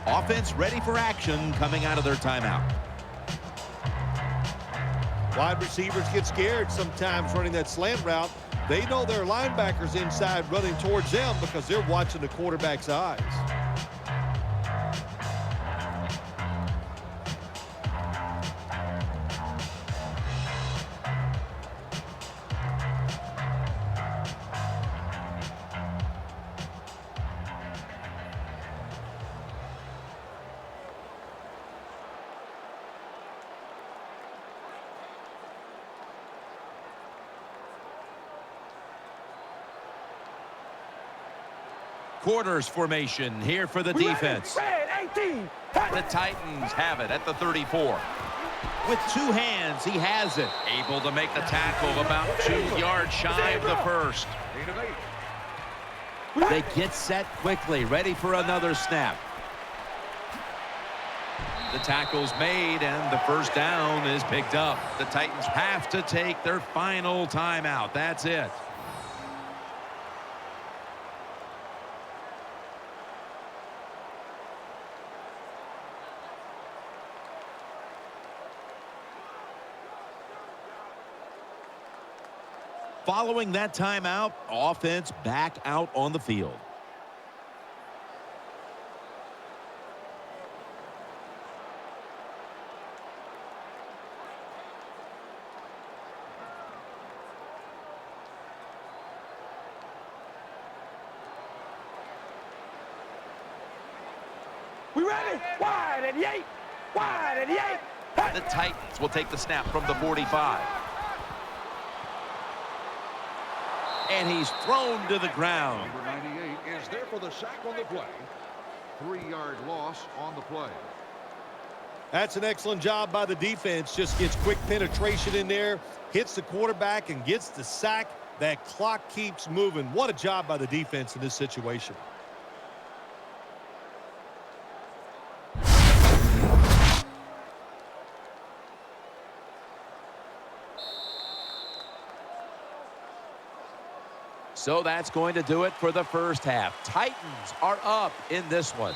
Offense ready for action coming out of their timeout. Wide receivers get scared sometimes running that slant route. They know their linebackers inside running towards them because they're watching the quarterback's eyes. quarters formation here for the defense. Red 18. The Titans have it at the 34. With two hands, he has it. Able to make the tackle about 2 yards shy of the first. Gain of 8. They get set quickly, ready for another snap. The tackle's made, and the first down is picked up. The Titans have to take their final timeout. That's it. Following that timeout, offense back out on the field. We ready? Wide 88. Wide 88. The Titans will take the snap from the 45. And he's thrown to the ground. Number 98 is there for the sack on the play. 3-yard loss on the play. That's an excellent job by the defense. Just gets quick penetration in there, hits the quarterback, and gets the sack. That clock keeps moving. What a job by the defense in this situation. So that's going to do it for the first half. Titans are up in this one.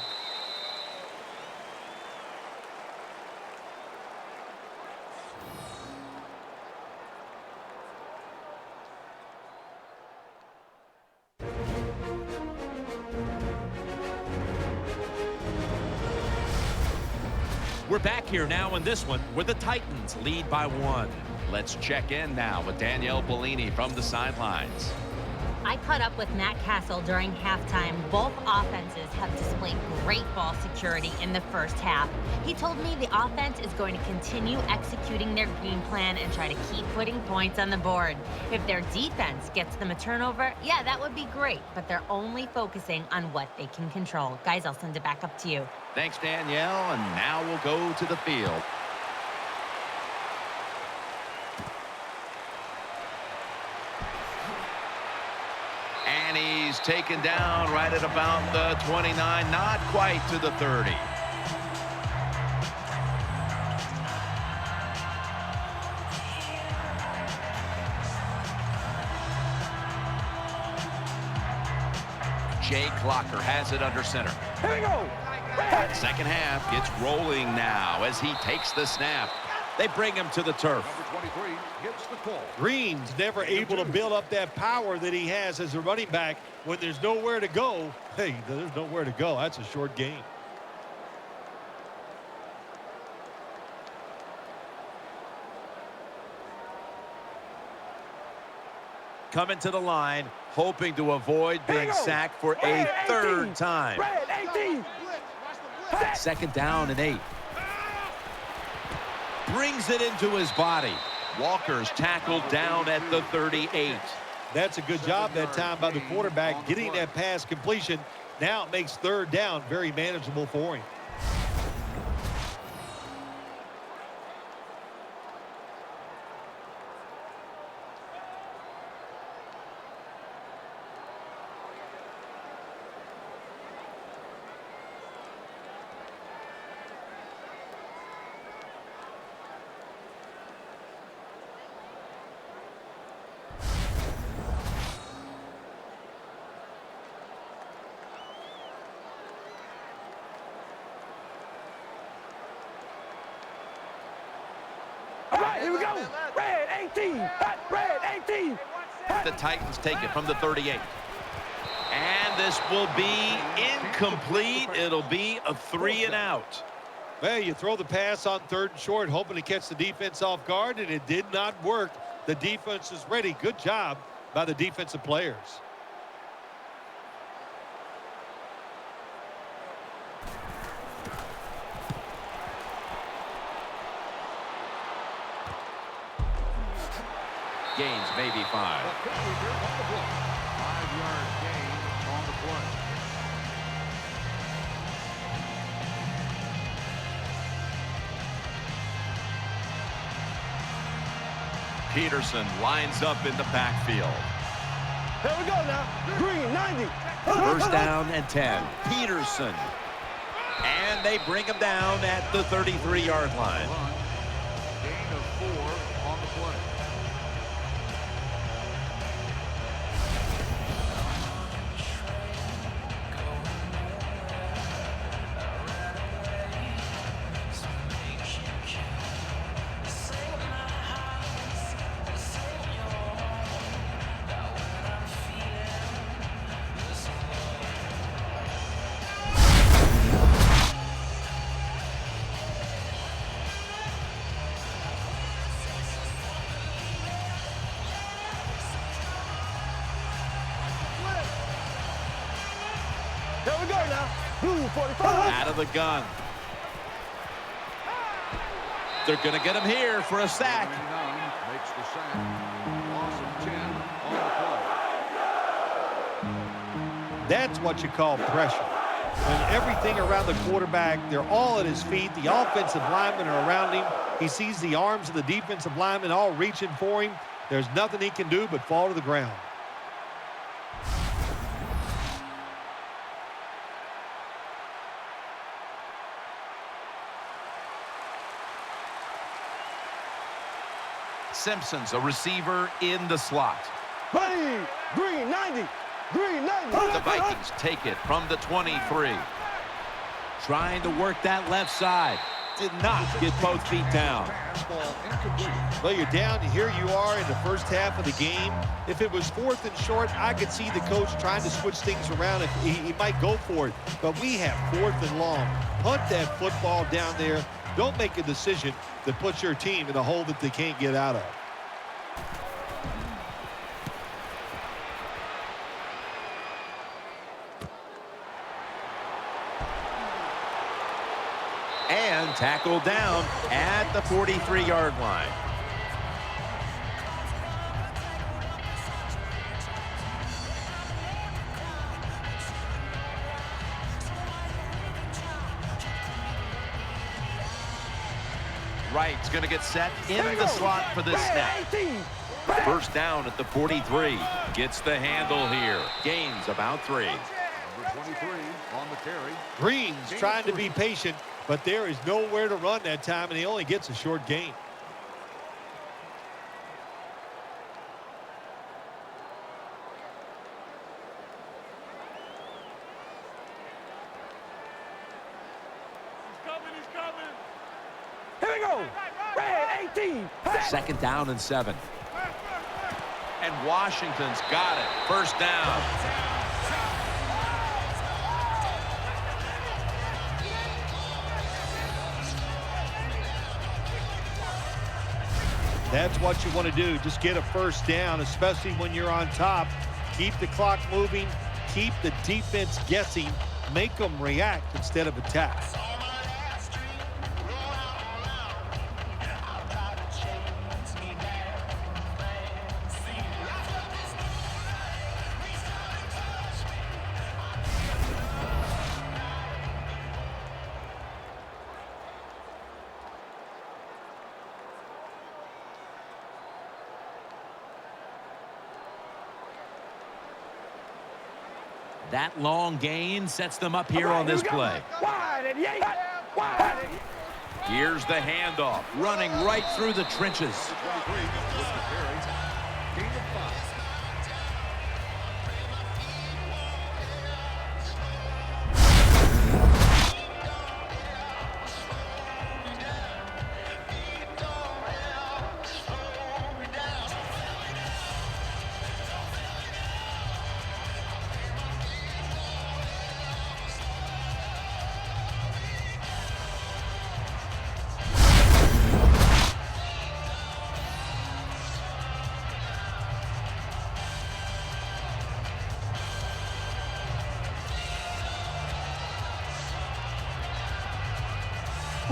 We're back here now in this one where the Titans lead by 1. Let's check in now with Danielle Bellini from the sidelines. I caught up with Matt Castle during halftime. Both offenses have displayed great ball security in the first half. He told me the offense is going to continue executing their game plan and try to keep putting points on the board. If their defense gets them a turnover, yeah, that would be great, but they're only focusing on what they can control. Guys, I'll send it back up to you. Thanks, Danielle, and now we'll go to the field. And he's taken down right at about the 29, not quite to the 30. Jay Clocker has it under center. Here we go. Second half gets rolling now as he takes the snap. They bring him to the turf. Number 23 gets the call. Green's never able to build up that power that he has as a running back when there's nowhere to go. Hey, there's nowhere to go. That's a short game. Coming to the line, hoping to avoid being sacked for a third time. Red 18. Second down and 8. Brings it into his body. Walker's tackled down at the 38. That's a good job that time by the quarterback getting that pass completion. Now it makes third down very manageable for him. All right, here we go. Red 18. Red 18. The Titans take it from the 38. And this will be incomplete. It'll be a 3 and out. Well, you throw the pass on third and short, hoping to catch the defense off guard, and it did not work. The defense is ready. Good job by the defensive players. Gains maybe 5. 5-yard gain on the play. Peterson lines up in the backfield. Here we go now. Green, 90. First down and 10. Peterson. And they bring him down at the 33-yard line. Gain of 4 on the play. Here we go now. Blue 45. Out of the gun. They're going to get him here for a sack. 99 makes the sack. Loss of 10 on the play. That's what you call pressure. When everything around the quarterback, they're all at his feet. The offensive linemen are around him. He sees the arms of the defensive linemen all reaching for him. There's nothing he can do but fall to the ground. Simpson's a receiver in the slot. Ready. Green, 90. Green, 90. The Vikings take it from the 23. Trying to work that left side. Did not get both feet down. Ball incomplete. Well, you're down. Here you are in the first half of the game. If it was 4th and short, I could see the coach trying to switch things around. If he might go for it. But we have 4th and long. Punt that football down there. Don't make a decision that puts your team in a hole that they can't get out of. And tackled down at the 43-yard line. Wright's going to get set in the slot for this snap. 18. First down at the 43. Gets the handle here. Gains about 3. Number 23 on the carry. Green's trying to be patient, but there is nowhere to run that time, and he only gets a short gain. Here we go. Red, 18. Second down and 7. And Washington's got it. First down. That's what you want to do. Just get a first down, especially when you're on top. Keep the clock moving. Keep the defense guessing. Make them react instead of attack. That long gain sets them up here on this play. Wide and yank. Wide and Here's the handoff. Running right through the trenches. 23 with the carry. Gain of 5.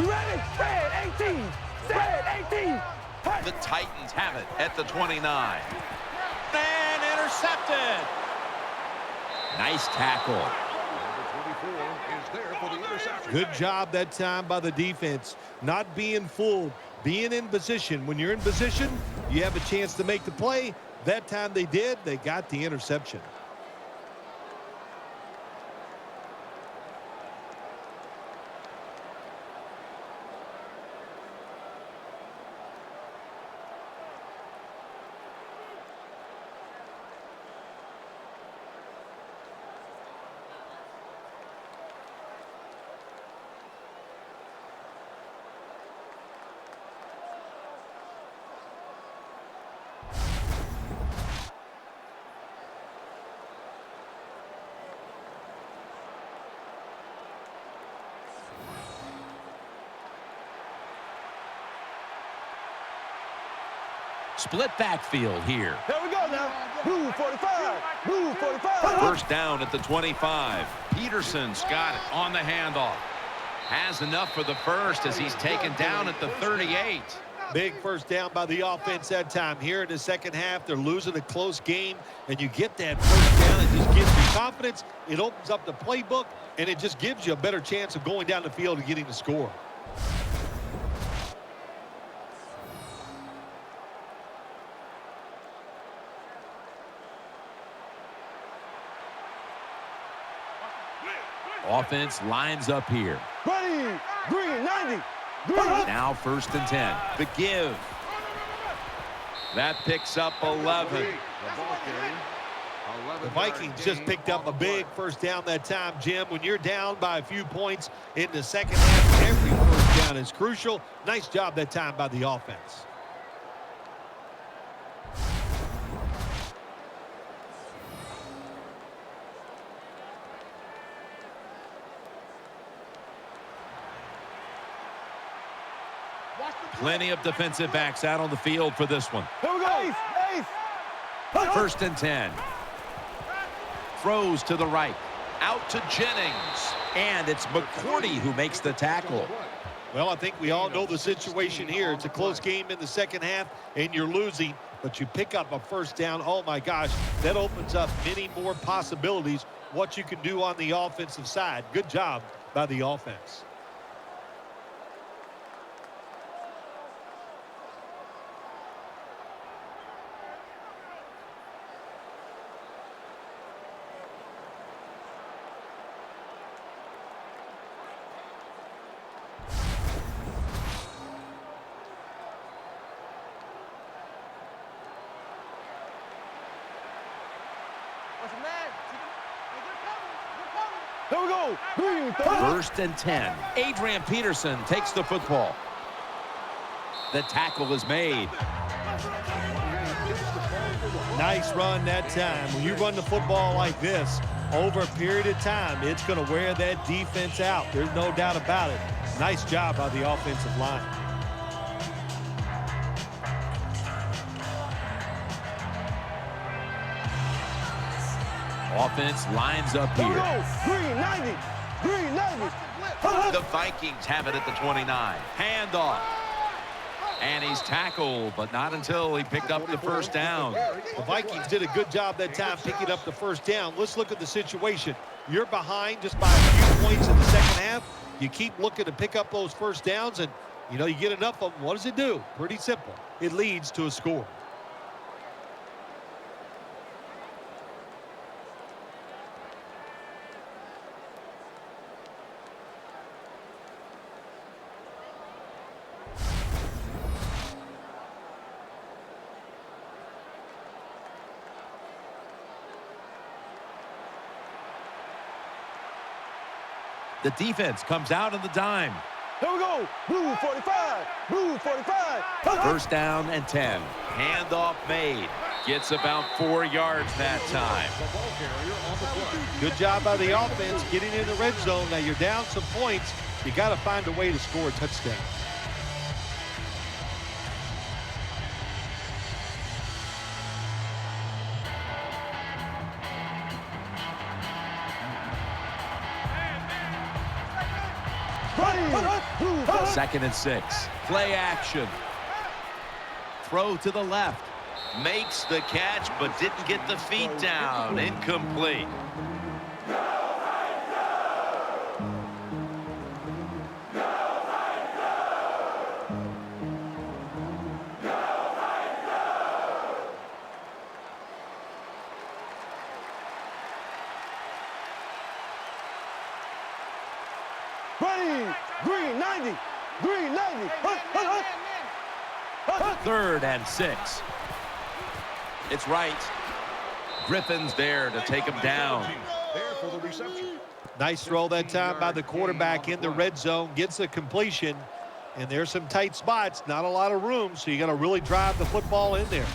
we ready. Red, 18. Red, 18. The Titans have it at the 29. And intercepted. Nice tackle. Number 24 is there for the interception. Good job that time by the defense. Not being fooled. being in position. When you're in position, you have a chance to make the play. That time they did. They got the interception. Split backfield here. There we go now. Move 45. Move 45. First down at the 25. Peterson's got it on the handoff. Has enough for the first as he's taken down at the 38. Big first down by the offense that time. Here in the second half, they're losing a close game, and you get that first down. It just gives you confidence. It opens up the playbook, and it just gives you a better chance of going down the field and getting the score. Offense lines up here. Ready. Green 90. Green. Now 1st and 10. The give. That picks up 11. The ball carrier. The Vikings just picked up a big first down that time, Jim. When you're down by a few points in the second half, every first down is crucial. Nice job that time by the offense. Plenty of defensive backs out on the field for this one. Here we go. Ace. 1st and 10. Throws to the right. Out to Jennings. And it's McCourty who makes the tackle. Well, I think we all know the situation here. It's a close game in the second half, and you're losing, but you pick up a first down. Oh, my gosh, that opens up many more possibilities, what you can do on the offensive side. Good job by the offense. Here we go. Green 30. 1st and 10. Adrian Peterson takes the football. The tackle is made. Nice run that time. When you run the football like this over a period of time, it's going to wear that defense out. There's no doubt about it. Nice job by the offensive line. Offense lines up Here we here. go. Green 90. Green 90. The Vikings have it at the 29. Handoff. And he's tackled, but not until he picked up the first down. The Vikings did a good job that time picking up the first down. Let's look at the situation. You're behind just by a few points in the second half. You keep looking to pick up those first downs, and, you know, you get enough of them. What does it do? Pretty simple. It leads to a score. The defense comes out on the dime. Here we go. Blue 45. Blue 45. 1st down and 10. Handoff made. Gets about 4 yards that time. The ball carrier on the play. Good job by the offense getting in the red zone. Now you're down some points. You got to find a way to score a touchdown. Ready. 2nd and 6. Play action. Throw to the left. Makes the catch, but didn't get the feet down. Incomplete. Green 90. Green 90. 3rd and 6. It's right. Griffin's there to take him down. There for the reception. Nice throw that time by the quarterback in the red zone. Gets a completion. And there's some tight spots. Not a lot of room, so you got to really drive the football in there.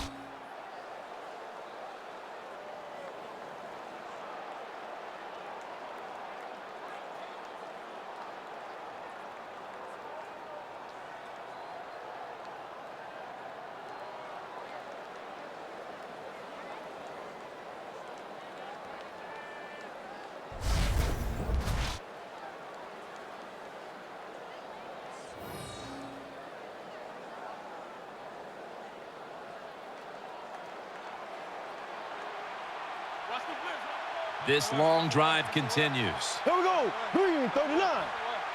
This long drive continues. Here we go. Green 39.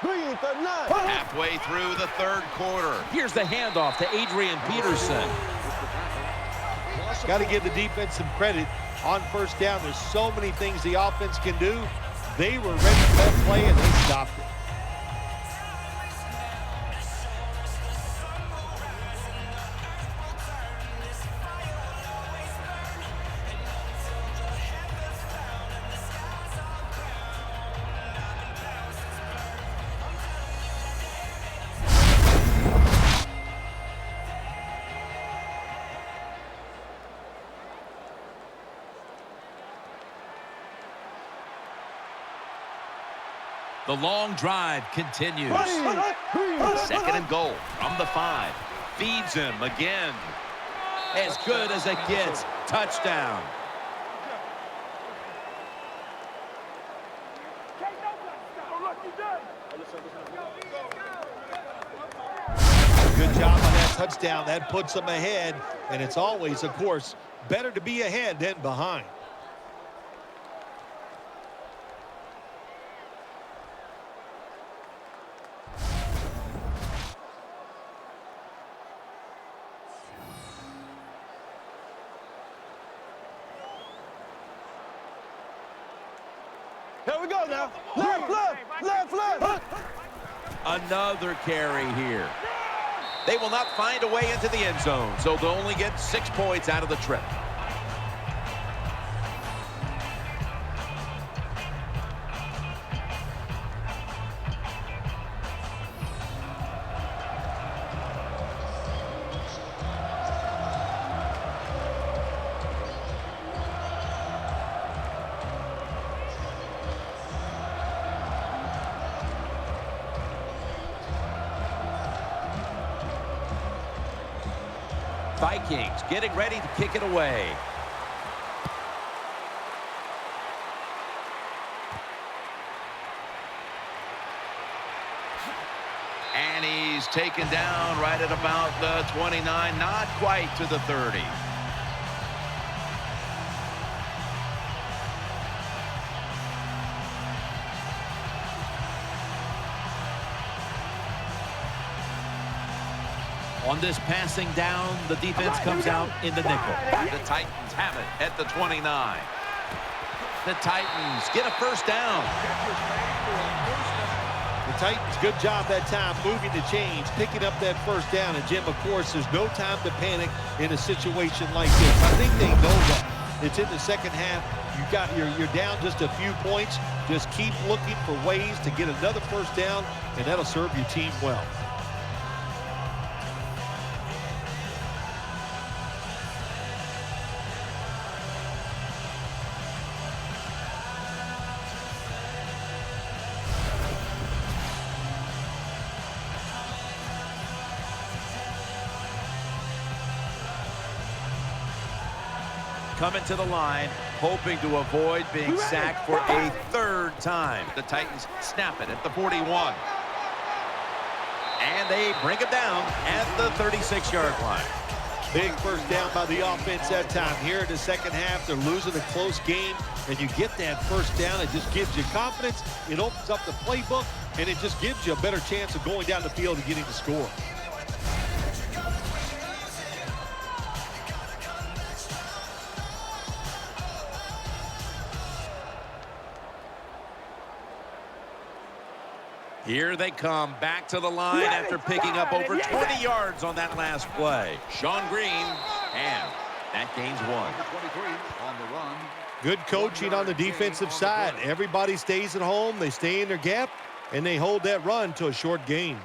Green 39. Halfway through the 3rd quarter. Here's the handoff to Adrian Peterson. Got to give the defense some credit on first down. There's so many things the offense can do. They were ready for that play, and they stopped it. The long drive continues. 2nd and goal from the 5. Feeds him again. As good as it gets. Touchdown. Good job on that touchdown. That puts them ahead. And it's always, of course, better to be ahead than behind. Here we go now. Left, left, left, left. Another carry here. They will not find a way into the end zone, so they'll only get 6 points out of the trip. Vikings getting ready to kick it away. And he's taken down right at about the 29, not quite to the 30. On this passing down, the defense comes out in the nickel. The Titans have it at the 29. The Titans get a first down. The Titans, good job that time moving the chains, picking up that first down. And, Jim, of course, there's no time to panic in a situation like this. I think they know that. It's in the second half. You're down just a few points. Just keep looking for ways to get another first down, and that'll serve your team well. Coming to the line, hoping to avoid being sacked for a 3rd time. The Titans snap it at the 41. And they bring it down at the 36-yard line. Big first down by the offense that time. Here in the second half, they're losing a close game, and you get that first down. It just gives you confidence. It opens up the playbook, and it just gives you a better chance of going down the field and getting the score. Here they come back to the line after picking up over 20 yards on that last play. Sean Green, and that gains 1. On the run. Good coaching on the defensive side. Everybody stays at home. They stay in their gap, and they hold that run to a short gain.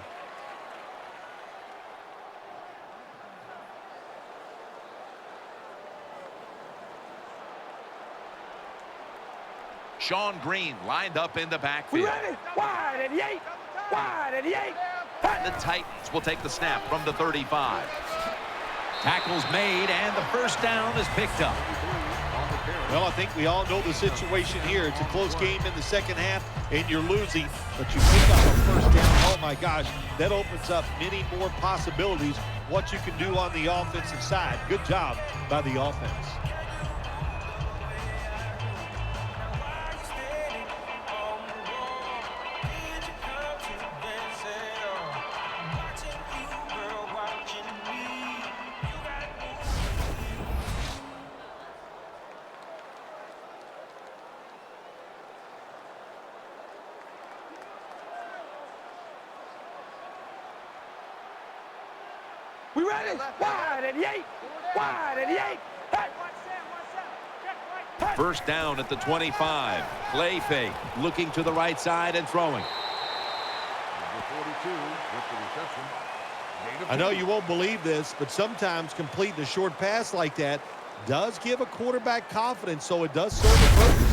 Sean Green lined up in the backfield. Wide 88. Wide 88. The Titans will take the snap from the 35. Tackles made, and the first down is picked up. Well, I think we all know the situation here. It's a close game in the second half, and you're losing, but you pick up a first down. Oh, my gosh, that opens up many more possibilities, what you can do on the offensive side. Good job by the offense. We ready? Wide 88. Wide 88. First down at the 25. Play fake, looking to the right side and throwing. Number 42 with the reception. I know you won't believe this, but sometimes completing a short pass like that does give a quarterback confidence, so it does serve a purpose.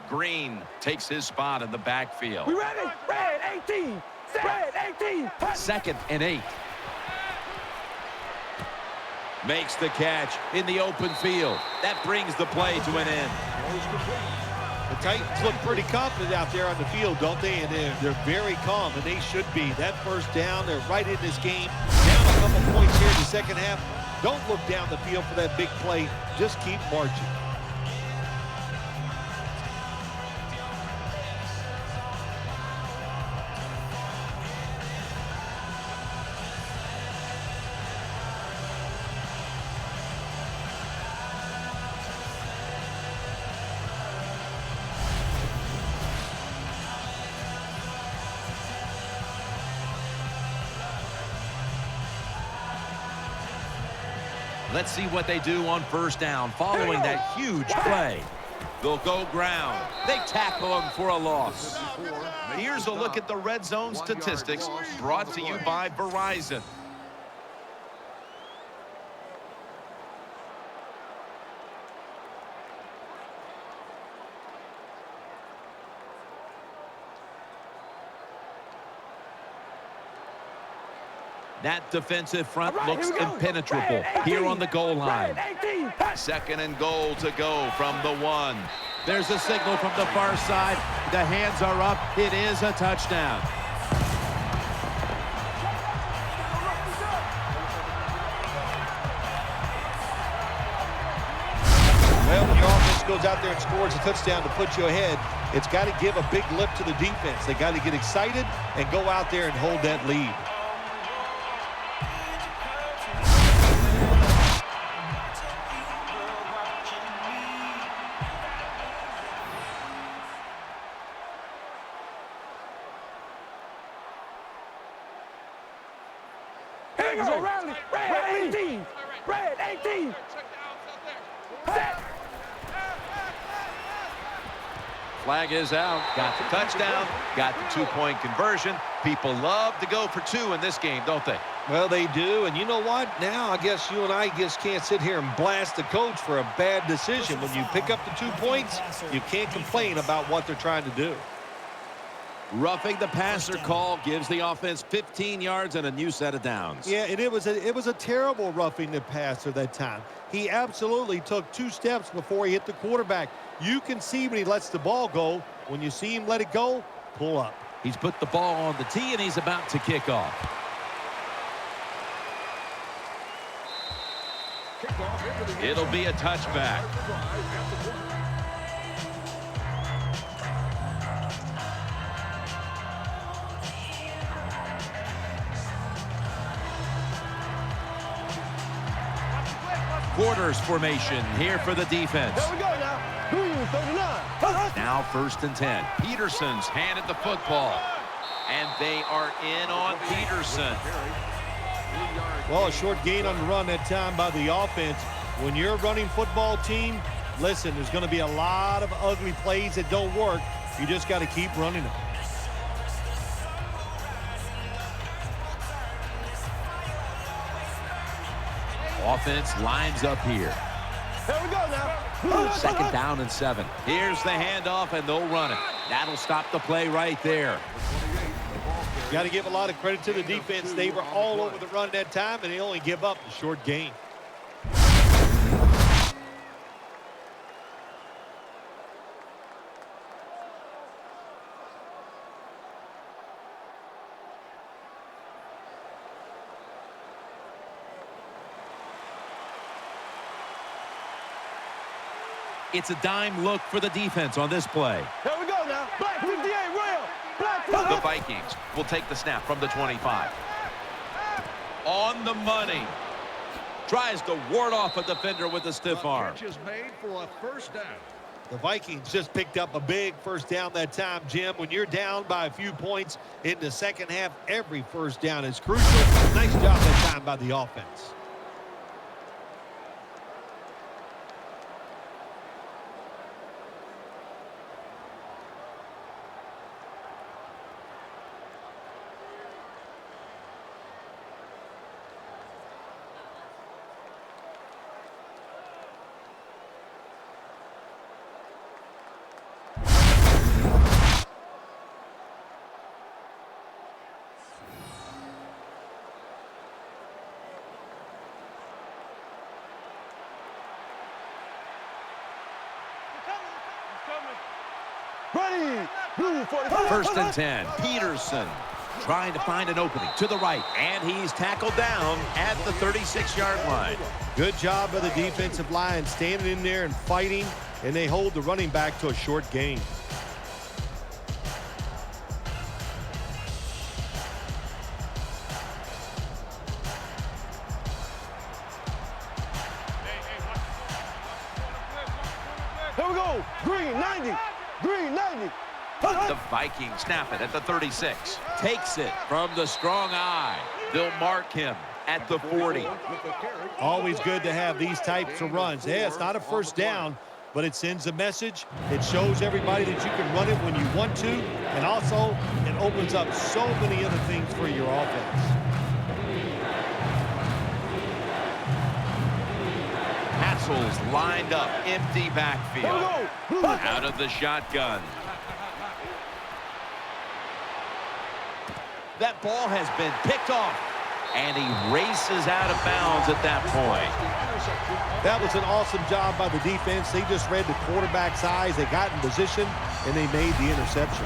Green takes his spot in the backfield. We ready? Red 18. Red 18. 2nd and 8. Makes the catch in the open field. That brings the play to an end. The Titans look pretty confident out there on the field, don't they? And they're very calm, and they should be. That first down, they're right in this game. Down a couple points here in the second half. Don't look down the field for that big play. Just keep marching. Let's see what they do on first down following that huge play. They'll go ground. They tackle him for a loss. Here's a look at the red zone statistics brought to you by Verizon. That defensive front looks impenetrable here on the goal line. 2nd and goal to go from the 1. There's a signal from the far side. The hands are up. It is a touchdown. Well, when your offense goes out there and scores a touchdown to put you ahead, it's got to give a big lift to the defense. They got to get excited and go out there and hold that lead. Red 18. Red 18. Set. Flag is out. Got the touchdown. Got the 2-point conversion. People love to go for 2 in this game, don't they? Well, they do. And you know what? Now I guess you and I just can't sit here and blast the coach for a bad decision. When you pick up the 2 points, you can't complain about what they're trying to do. Roughing the passer call gives the offense 15 yards and a new set of downs. Yeah, and it was a terrible roughing the passer that time. He absolutely took 2 steps before he hit the quarterback. You can see when he lets the ball go. When you see him let it go, pull up. He's put the ball on the tee, and he's about to kick off. It'll be a touchback. Quarters formation here for the defense. There we go now. 39. Now 1st and 10. Peterson's handed the football. And they are in on Peterson. Well, a short gain on the run that time by the offense. When you're a running football team, listen, there's going to be a lot of ugly plays that don't work. You just got to keep running them. Offense lines up here. There we go now. 2nd down and 7. Here's the handoff, and they'll run it. That'll stop the play right there. Got to give a lot of credit to the defense. They were all over the run that time, and they only give up a short gain. It's a dime look for the defense on this play. There we go now. Black 58 real. Black The Vikings will take the snap from the 25. On the money. Tries to ward off a defender with a stiff arm. Catch is made for a first down. The Vikings just picked up a big first down that time, Jim. When you're down by a few points in the second half, every first down is crucial. Nice job that time by the offense. Ready. Blue 45. 1st and 10. Peterson trying to find an opening to the right. And he's tackled down at the 36-yard line. Good job by the defensive line standing in there and fighting, and they hold the running back to a short gain. Here we go. Green 90. Green 90. The Vikings snap it at the 36. Takes it from the strong eye. They'll mark him at the 40. Always good to have these types of runs. Yeah, it's not a first down, but it sends a message. It shows everybody that you can run it when you want to, and also it opens up so many other things for your offense. Hassel's lined up, empty backfield. Out of the shotgun. That ball has been picked off. And he races out of bounds at that point. That was an awesome job by the defense. They just read the quarterback's eyes. They got in position, and they made the interception.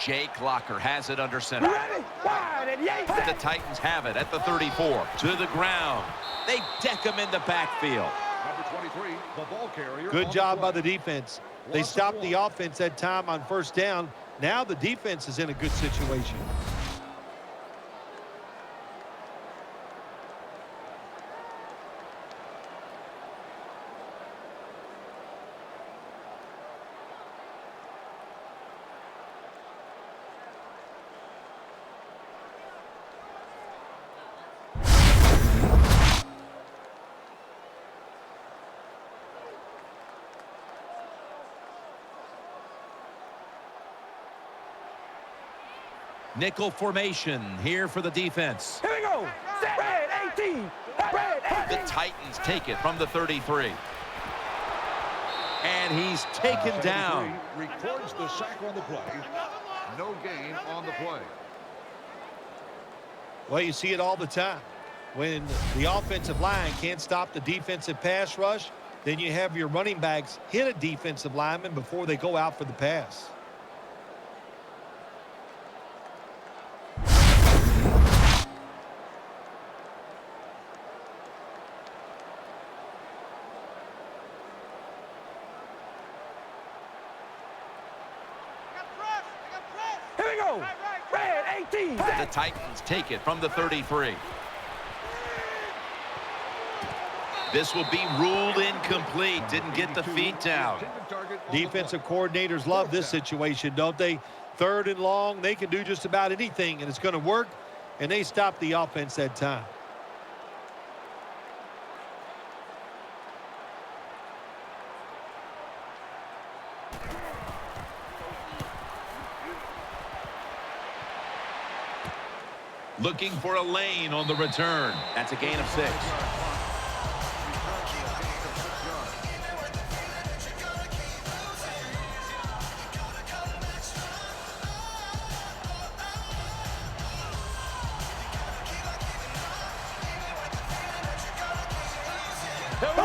Jake Locker has it under center. Ready. Wide and yank. The Titans have it at the 34. To the ground. They deck him in the backfield. Number 23, the ball carrier. Good job by the defense. They stopped the offense that time on first down. Now the defense is in a good situation. Nickel formation here for the defense. Here we go. Set. Red 18. Red 18. The Titans take it from the 33. And he's taken down. Records the sack on the play. No gain on the play. Well, you see it all the time. When the offensive line can't stop the defensive pass rush, then you have your running backs hit a defensive lineman before they go out for the pass. Here we go. Red 18. The Titans take it from the 33. This will be ruled incomplete. Didn't get the feet down. Defensive coordinators love this situation, don't they? 3rd and long, they can do just about anything, and it's going to work, and they stop the offense that time. Looking for a lane on the return. That's a gain of 6.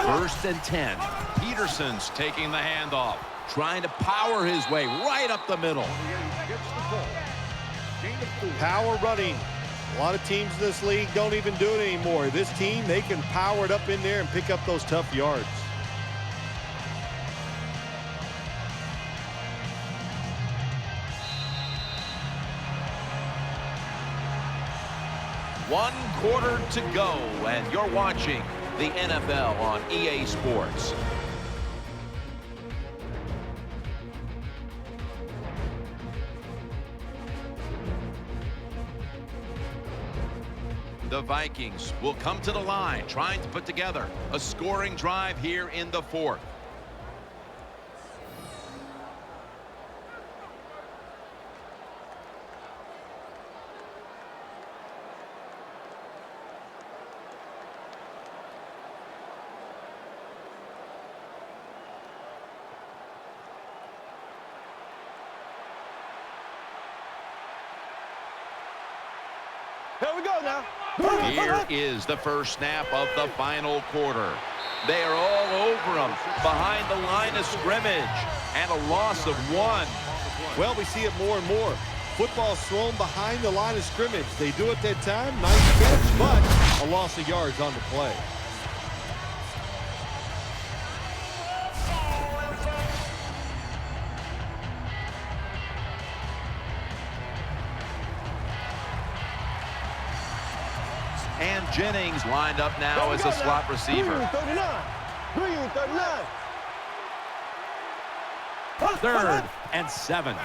First and 10. Peterson's taking the handoff. Trying to power his way right up the middle. Power running. A lot of teams in this league don't even do it anymore. This team, they can power it up in there and pick up those tough yards. One quarter to go, and you're watching the NFL on EA Sports. The Vikings will come to the line, trying to put together a scoring drive here in the 4th. Here we go now. Here is the first snap of the final quarter. They are all over them behind the line of scrimmage, and a loss of 1. Well, we see it more and more. Football's thrown behind the line of scrimmage. They do it that time. Nice catch, but a loss of yards on the play. And Jennings lined up now as a slot receiver. 39. 3rd and 7.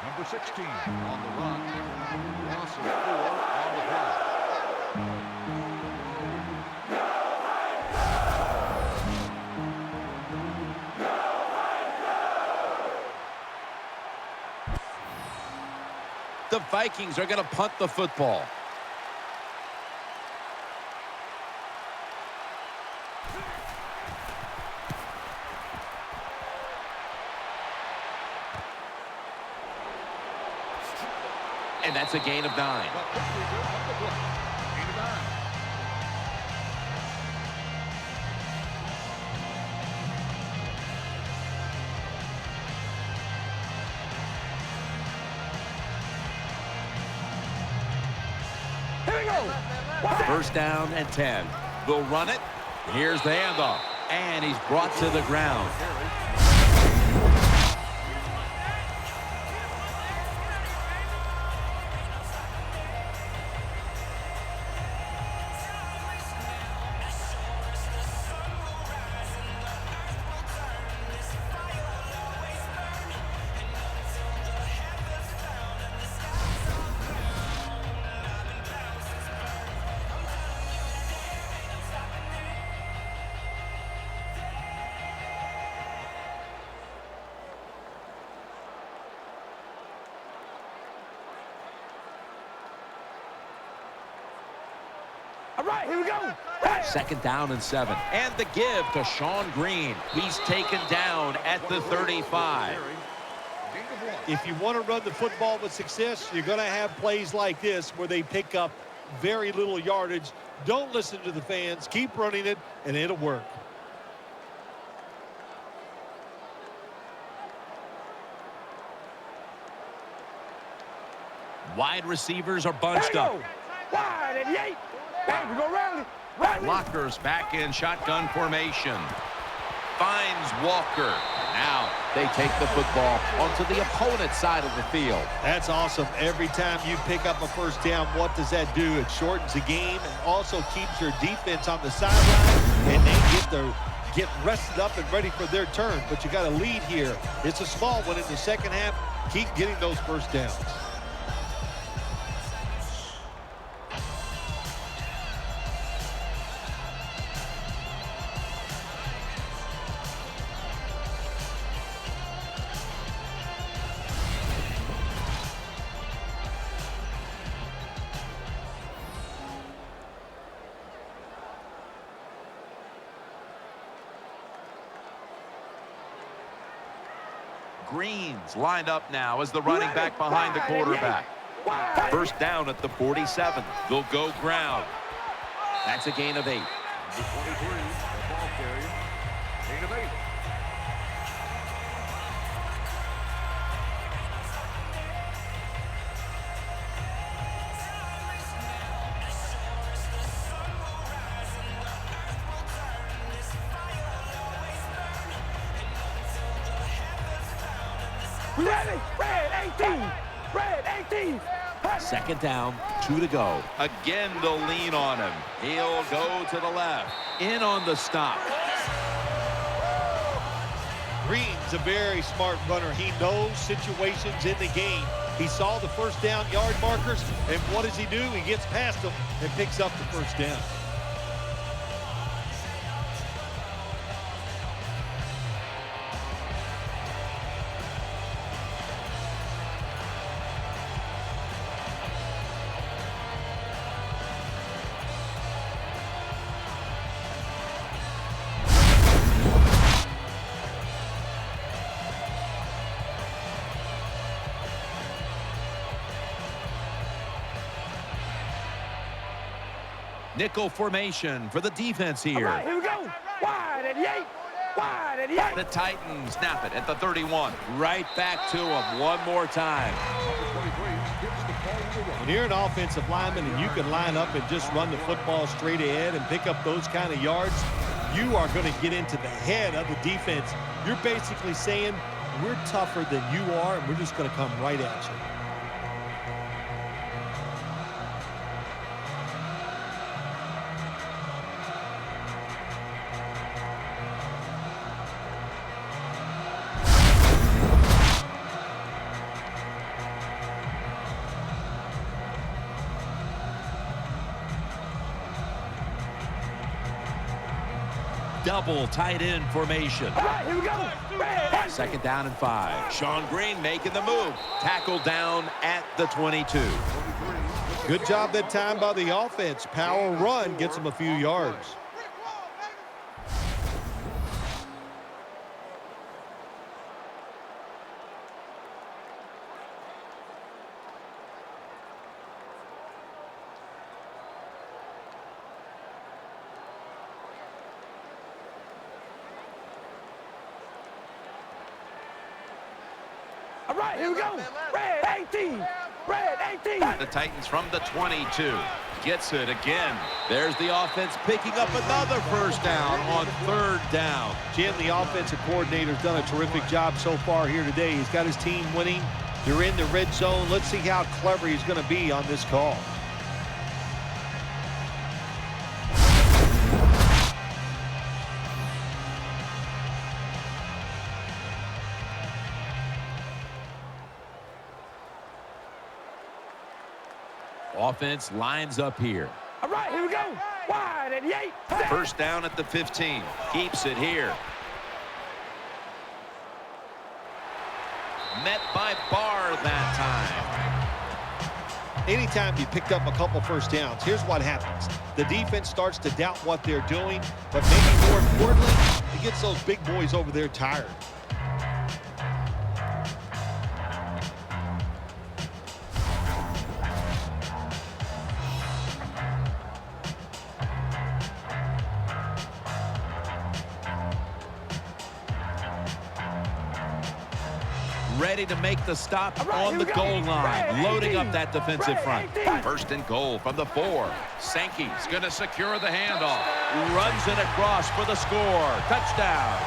Number 16 on the run. Loss of 4 on the play. The Vikings are going to punt the football. And that's a gain of 9. Here we go. First down and 10. They'll run it. Here's the handoff. And he's brought to the ground. All right, here we go. Second down and 7. And the give to Sean Green. He's taken down at the 35. If you want to run the football with success, you're going to have plays like this where they pick up very little yardage. Don't listen to the fans. Keep running it, and it'll work. Wide receivers are bunched up. Wide and yay. Hey, we go rally. Blockers back in shotgun formation. Finds Walker. Now they take the football onto the opponent's side of the field. That's awesome. Every time you pick up a first down, what does that do? It shortens the game and also keeps your defense on the sideline, and they get rested up and ready for their turn. But you got a lead here. It's a small one in the second half. Keep getting those first downs. Green's lined up now as the running back behind the quarterback. First down at the 47. They'll go ground. That's a gain of 8. The 23, the ball carrier. Gain of 8. Ready, red 18, red 18. Second down, 2 to go. Again, they'll lean on him. He'll go to the left. In on the stop. Green's a very smart runner. He knows situations in the game. He saw the first down yard markers, and what does he do? He gets past them and picks up the first down. Nickel formation for the defense here. All right, here we go. Wide and yay. Wide and yay. The Titans snap it at the 31. Right back to him one more time. When you're an offensive lineman and you can line up and just run the football straight ahead and pick up those kind of yards, you are going to get into the head of the defense. You're basically saying, we're tougher than you are, and we're just going to come right at you. Double tight end formation. All right, here we go. Red. Second down and 5. Sean Green making the move. Tackled down at the 22. Good job that time by the offense. Power run gets them a few yards. All right, here we go. Red 18. Red 18. The Titans from the 22. Gets it again. There's the offense picking up another first down on third down. Jim, the offensive coordinator's done a terrific job so far here today. He's got his team winning. They're in the red zone. Let's see how clever he's going to be on this call. Offense lines up here. All right, here we go. Wide and yay. First down at the 15. Keeps it here. Met by Barr that time. Anytime you picked up a couple first downs, here's what happens. The defense starts to doubt what they're doing, but maybe more importantly, it gets those big boys over there tired. Ready to make the stop on the goal line, loading up that defensive front. First and goal from the 4. Sankey's going to secure the handoff. Runs it across for the score. Touchdown.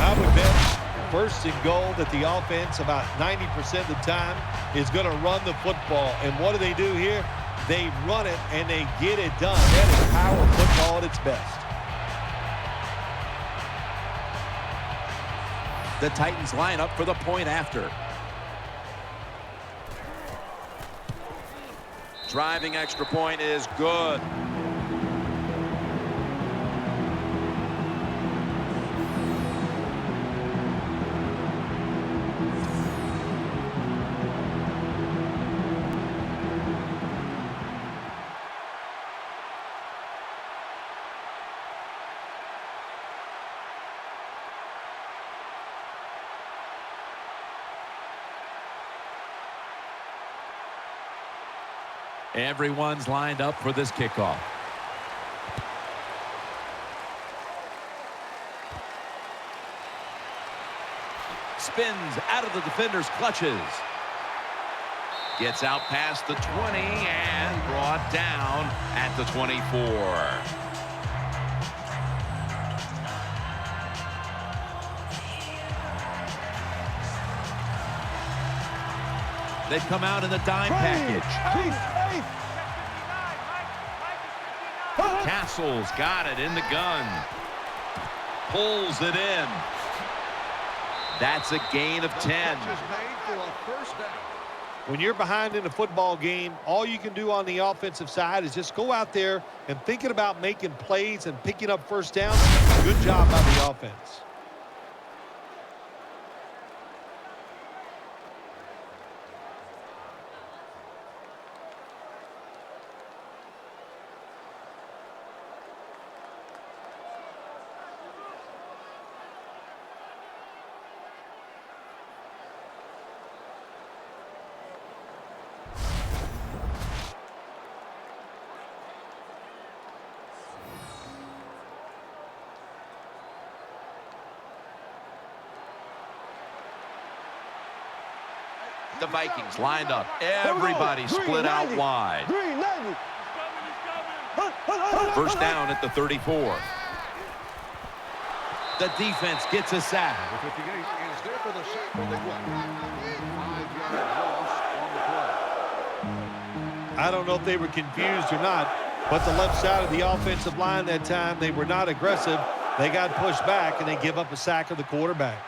I would bet first and goal that the offense about 90% of the time is going to run the football. And what do here? They run it and they get it done. That is power football at its best. The Titans line up for the point after. Driving extra point is good. Everyone's lined up for this kickoff. Spins out of the defender's clutches. Gets out past the 20 and brought down at the 24. They've come out in the dime package. Castle's got it in the gun. Pulls it in. That's a gain of 10. When you're behind in a football game, all you can do on the offensive side is just go out there and thinking about making plays and picking up first downs. Good job by the offense. The Vikings lined up. Everybody split out wide. First down at the 34. The defense gets a sack. The 58 is there for the sack on the play. 5-yard loss on the play. I don't know if they were confused or not, but the left side of the offensive line that time, they were not aggressive. They got pushed back, and they give up a sack of the quarterback.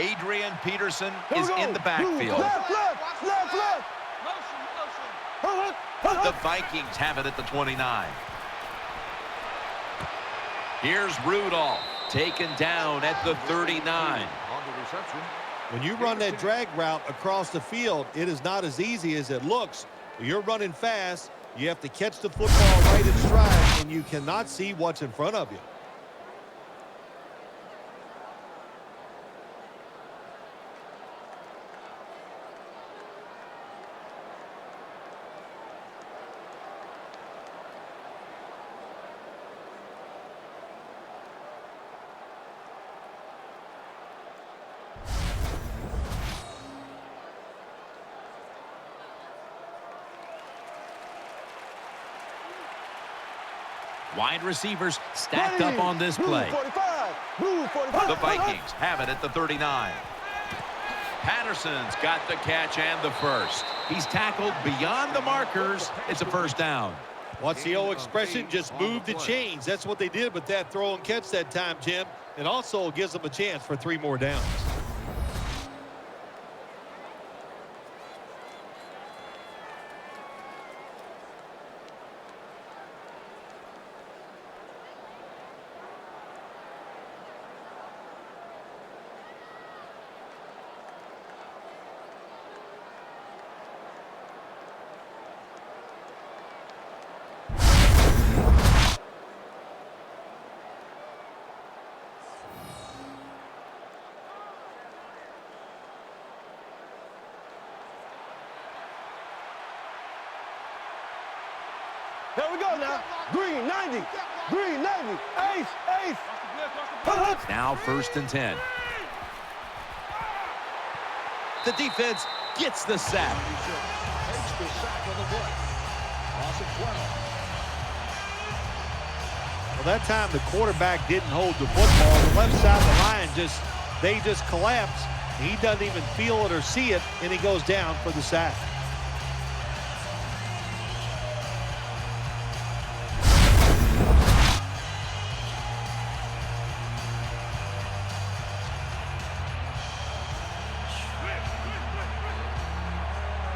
Adrian Peterson is in the backfield. Left. The Vikings have it at the 29. Here's Rudolph, taken down at the 39. On the reception. When you run that drag route across the field, it is not as easy as it looks. You're running fast. You have to catch the football right in stride, and you cannot see what's in front of you. Wide receivers stacked up on this play. The Vikings have it at the 39. Patterson's got the catch and the first. He's tackled beyond the markers. It's a first down. What's the old expression? Just move the chains. That's what they did with that throw and catch that time, Jim. It also gives them a chance for 3 more downs. Here we go now. Green 90. Green 90. Ace, ace. Now 1st and 10. The defense gets the sack. Takes the sack on the play. Loss of 12. Well, that time the quarterback didn't hold the football. The left side of the line they just collapse. He doesn't even feel it or see it, and he goes down for the sack.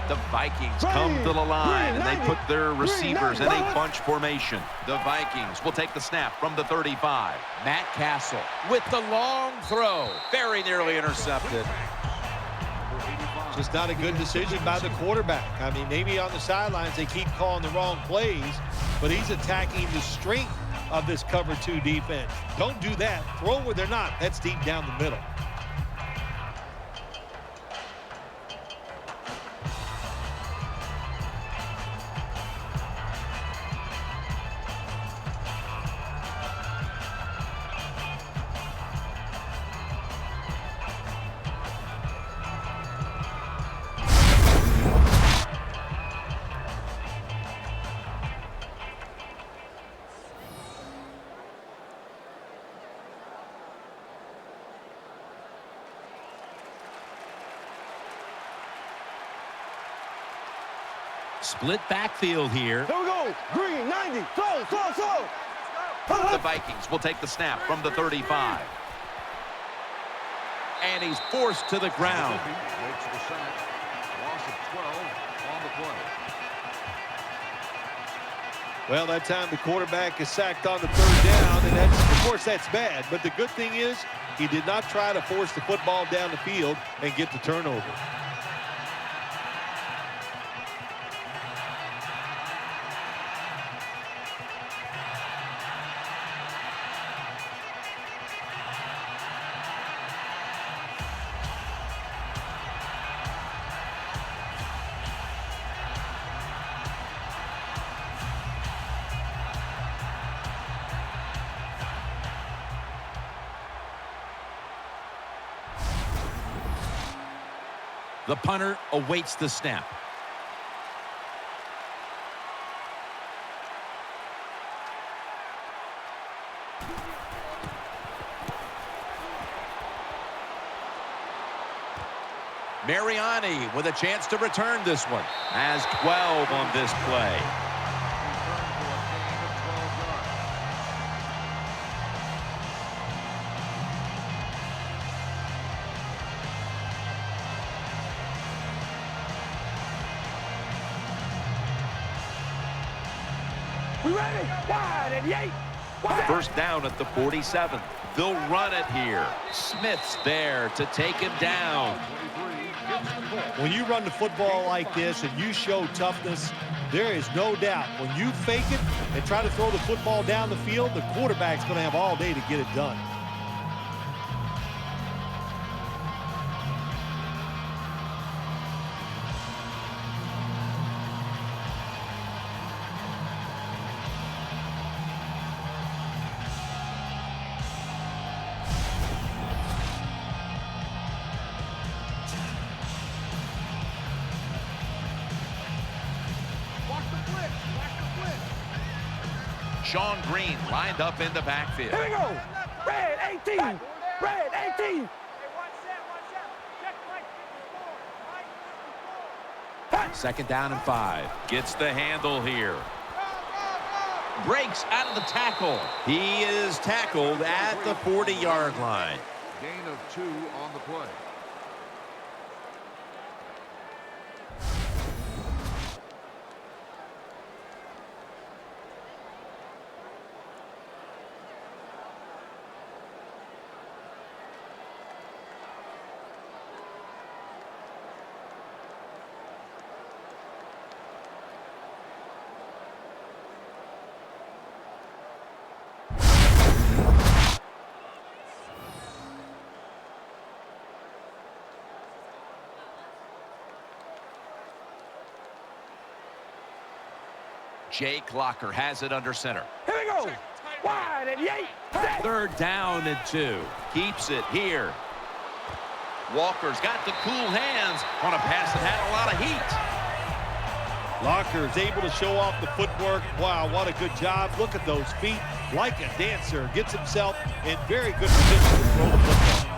The Vikings come to the line, and they put their receivers in a bunch formation. The Vikings will take the snap from the 35. Matt Castle with the long throw. Very nearly intercepted. Just not a good decision by the quarterback. I mean, maybe on the sidelines they keep calling the wrong plays, but he's attacking the strength of this cover 2 defense. Don't do that. Throw where they're not. That's deep down the middle. Split backfield here. Here we go. Green 90. Throw. The Vikings will take the snap from the 35. And he's forced to the ground. Makes the sack. Loss of 12 on the play. Well, that time the quarterback is sacked on the 3rd down, and of course that's bad. But the good thing is he did not try to force the football down the field and get the turnover. The punter awaits the snap. Mariani with a chance to return this one. Has 12 on this play. We ready? Wide at the 8. Wide. 1st down at the 47. They'll run it here. Smith's there to take him down. When you run the football like this and you show toughness, there is no doubt when you fake it and try to throw the football down the field, the quarterback's going to have all day to get it done. Sean Green lined up in the backfield. Here we go. Red 18. Red 18. 2nd down and 5. Gets the handle here. breaks out of the tackle. He is tackled at the 40-yard line. Gain of 2 on the play. Jake Locker has it under center. Here we go. Wide at the 8. Set. 3rd down and 2. Keeps it here. Walker's got the cool hands on a pass that had a lot of heat. Locker is able to show off the footwork. Wow, what a good job. Look at those feet. Like a dancer. Gets himself in very good position to throw the football.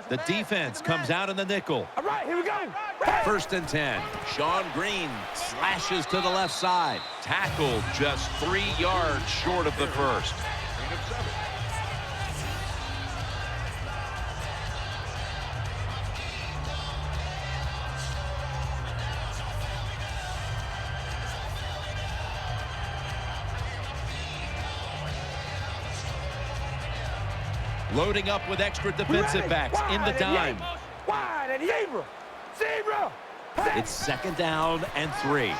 The defense comes out in the nickel. All right, here we go. 1st and 10. Sean Green slashes to the left side. Tackled just 3 yards short of the first. Gain of 7. Loading up with extra defensive backs in the dime. Wide at the Zebra. Zebra. It's 2nd down and 3.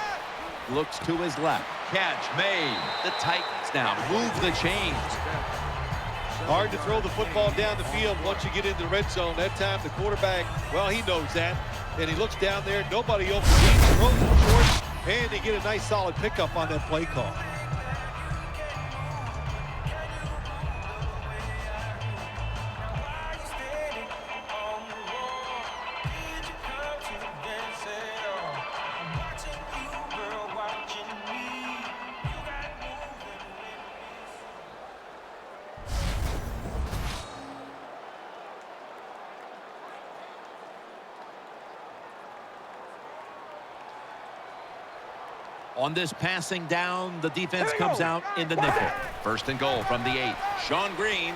Looks to his left. Catch made. The Titans now move the chains. Hard to throw the football down the field once you get into the red zone. That time the quarterback, well, he knows that. And he looks down there, nobody open deep, throws it short, and they get a nice solid pickup on that play call. On this passing down, the defense comes out in the nickel. 1st and goal from the 8. Sean Green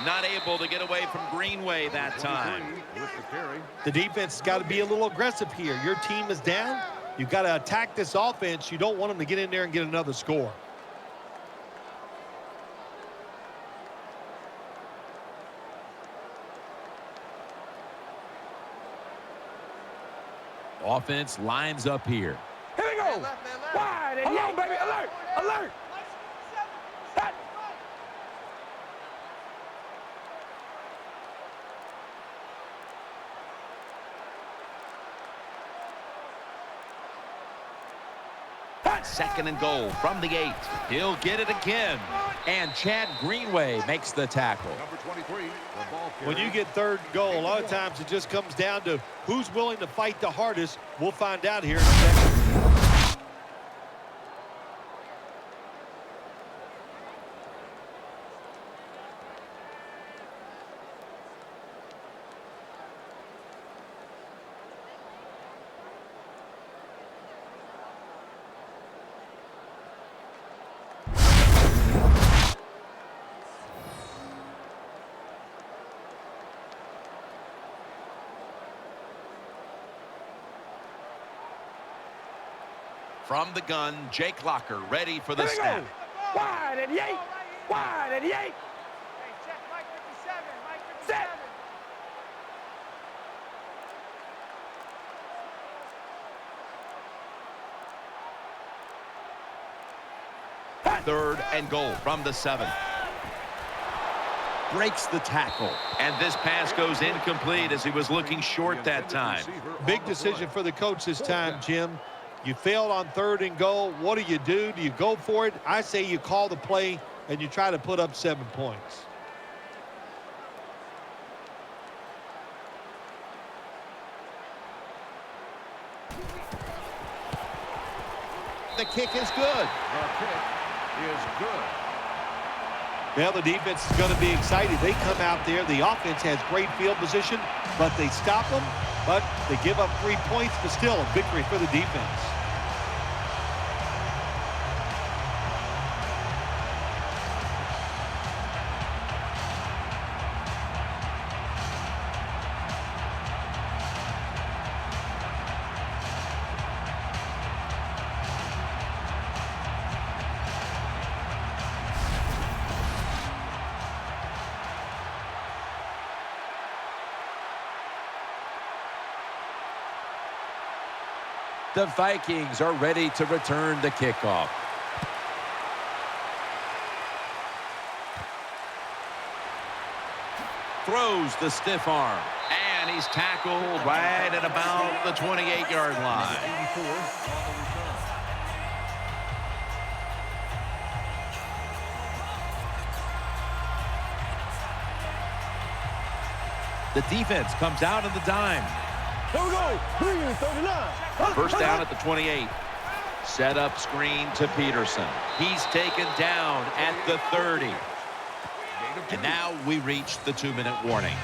not able to get away from Greenway that time. With the carry. The defense has got to be a little aggressive here. Your team is down. You've got to attack this offense. You don't want them to get in there and get another score. Offense lines up here. Here we go. Wide and young, baby. Alert. Alert. Set. Second and goal from the 8. He'll get it again. And Chad Greenway makes the tackle. Number 23, the ball carrier. When you get 3rd and goal, a lot of times it just comes down to who's willing to fight the hardest. We'll find out here in a second. From the gun, Jake Locker ready for the Here we snap. go. Wide at the 8. Wide at the 8. Hey, check Mike 57. Mike 57. Set. Third and goal from the 7. breaks the tackle. And this pass goes incomplete as he was looking short that time. Big decision for the coach this time, Jim. You failed on 3rd and goal. What do? Do you go for it? I say you call the play and you try to put up 7 points. The kick is good. The kick is good. Well, the defense is going to be excited. They come out there. The offense has great field position, but they stop them. But they give up 3 points, but still a victory for the defense. The Vikings are ready to return the kickoff. Throws the stiff arm. And he's tackled right at about the 28-yard line. The defense comes out in the dime. Here we go. 39. First down at the 28. Set up screen to Peterson. He's taken down at the 30. And now we reach the 2-minute warning.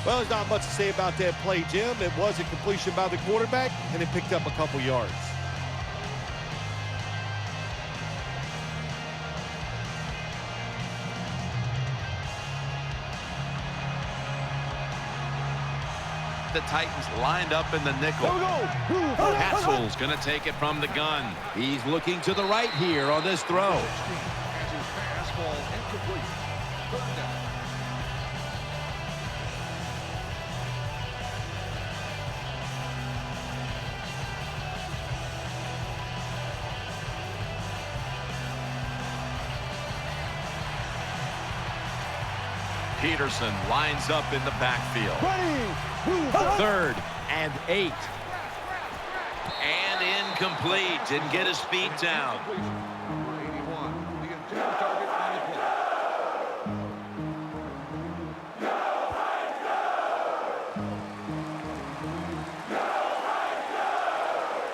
Well, there's not much to say about that play, Jim. It was a completion by the quarterback, and it picked up a couple yards. The Titans lined up in the nickel. Castle's going to take it from the gun. He's looking to the right here on this throw. As his pass falls incomplete. 3rd down. Peterson lines up in the backfield. 3rd and 8. And incomplete. Didn't get his feet down. Number 81, the intended target on the play.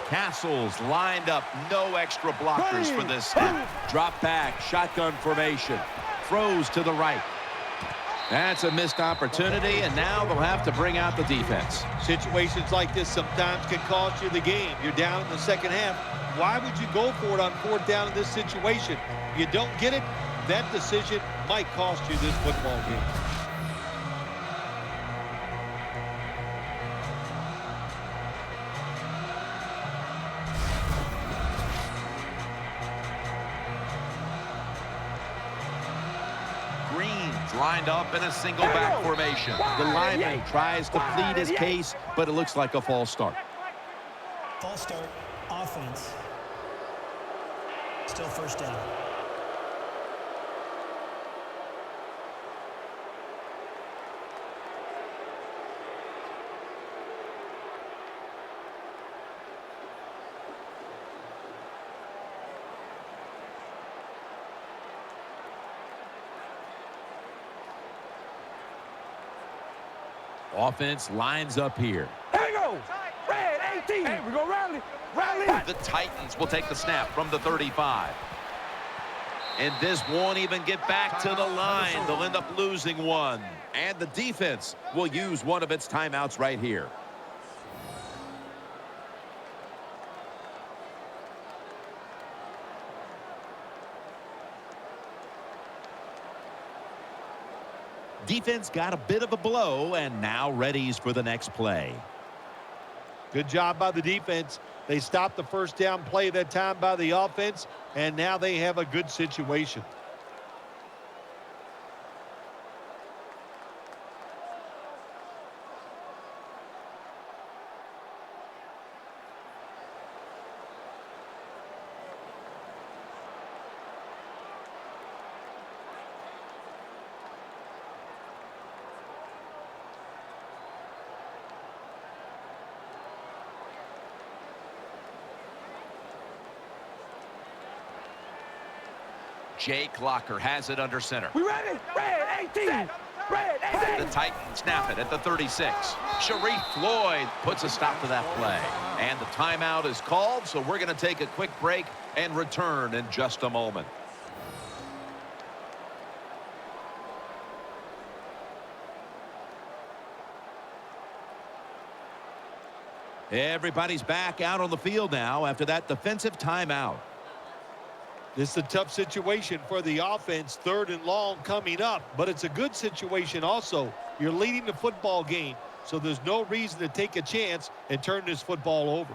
Castle's lined up. No extra blockers for this snap. Drop back. Shotgun formation. Throws to the right. That's a missed opportunity, and now they'll have to bring out the defense. Situations like this sometimes can cost you the game. You're down in the second half. Why would you go for it on 4th down in this situation? You don't get it, that decision might cost you this football game. Lined up in a single back formation. The lineman tries to plead his case, but it looks like a false start. False start, offense. Still 1st down. Offense lines up here. There we go. Red 18. Hey, we go rally. Rally. The Titans will take the snap from the 35. And this won't even get back to the line. They'll end up losing one. And the defense will use one of its timeouts right here. Defense got a bit of a blow and now readies for the next play. Good job by the defense. They stopped the 1st down play that time by the offense, and now they have a good situation. Jake Locker has it under center. We ready? Red 18. Red 18. The Titans snap it at the 36. Sharif Floyd puts a stop to that play. And the timeout is called, so we're going to take a quick break and return in just a moment. Everybody's back out on the field now after that defensive timeout. This is a tough situation for the offense, 3rd and long coming up, but it's a good situation also. You're leading the football game, so there's no reason to take a chance and turn this football over.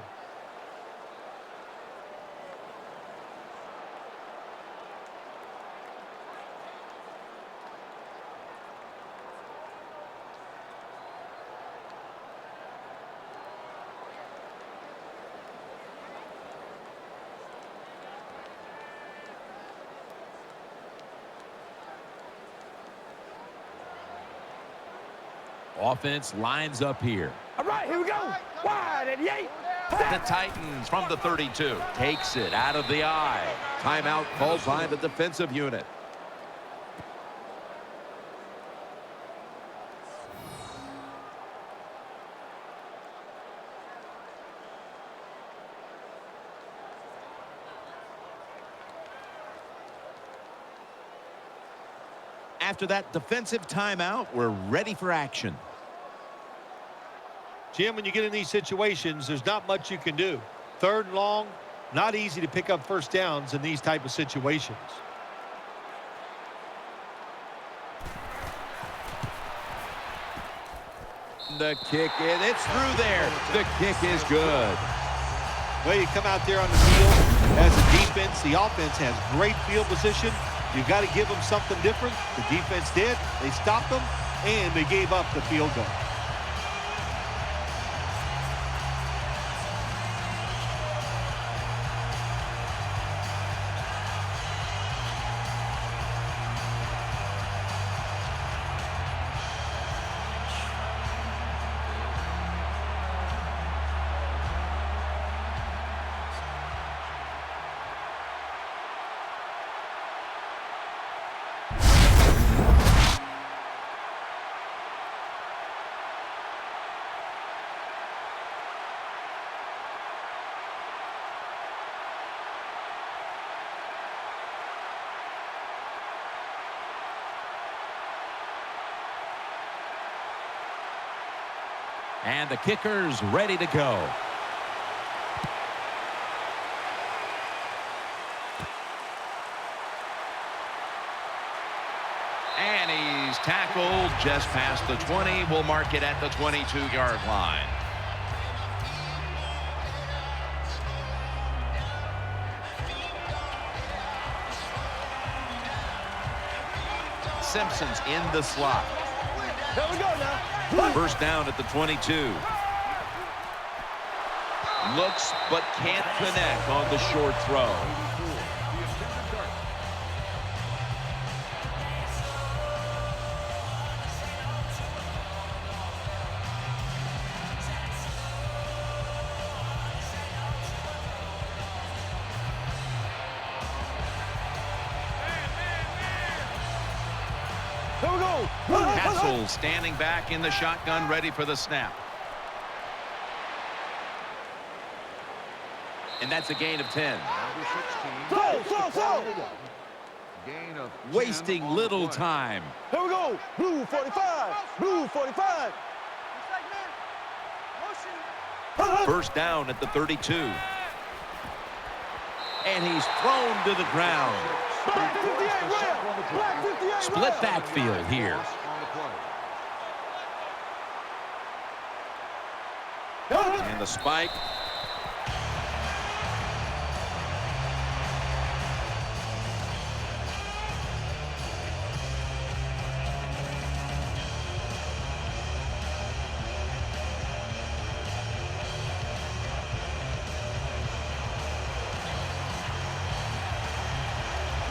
Offense lines up here. All right, here we go. Wide 88. The Titans from the 32 takes it out of the eye. Timeout called by the defensive unit. After that defensive timeout, we're ready for action. Jim, when you get in these situations, there's not much you can do. 3rd and long, not easy to pick up first downs in these type of situations. The kick, it's through there. The kick is good. Well, you come out there on the field as a defense. The offense has great field position. You've got to give them something different. The defense did. They stopped them, and they gave up the field goal. And the kicker's ready to go. And he's tackled just past the 20. We'll mark it at the 22-yard line. Simpson's in the slot. Here we go now. First down at the 22. Looks but can't connect on the short throw. Here we go. Castle standing back in the shotgun, ready for the snap. And that's a gain of 10. Gain of 10 Wasting on little play. time. Here we go. Blue 45. Blue 45. First down at the 32. And he's thrown to the ground. Black 58, red. Black 58, Split red. backfield here. On the play. And the spike.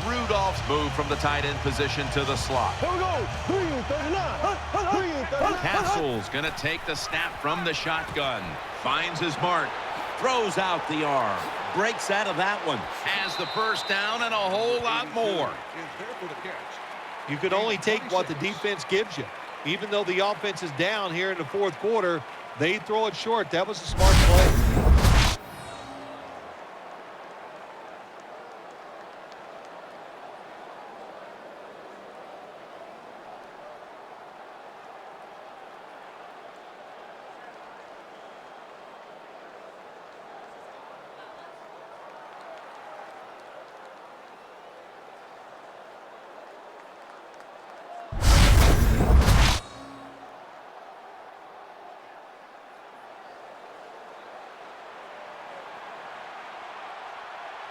Rudolph's moved from the tight end position to the slot. Here we go. 339. Castle's going to take the snap from the shotgun. Finds his mark. Throws out the arm. breaks out of that one. Has the first down and a whole lot more. You can only take what the defense gives you. Even though the offense is down here in the fourth quarter, they throw it short. That was a smart play.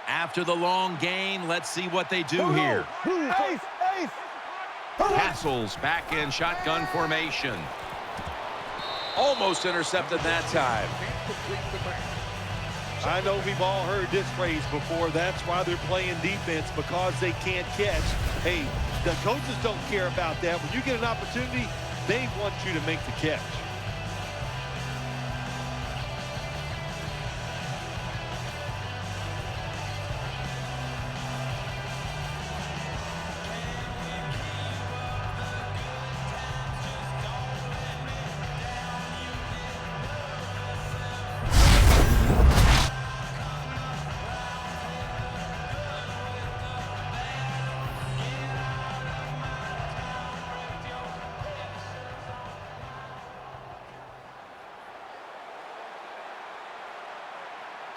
After the long gain, let's see what they do here. Ace, ace. Castles back in shotgun formation. Almost intercepted that time. I know we've all heard this phrase before. That's why they're playing defense, because they can't catch. Hey, the coaches don't care about that. When you get an opportunity, they want you to make the catch.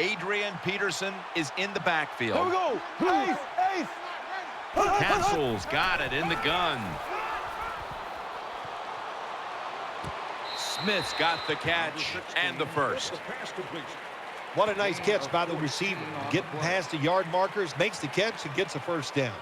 Adrian Peterson is in the backfield. Here we go. Ace, ace. Castles got it in the gun. Smith's got the catch and the first. What a nice catch by the receiver. Getting past the yard markers, makes the catch, and gets a first down.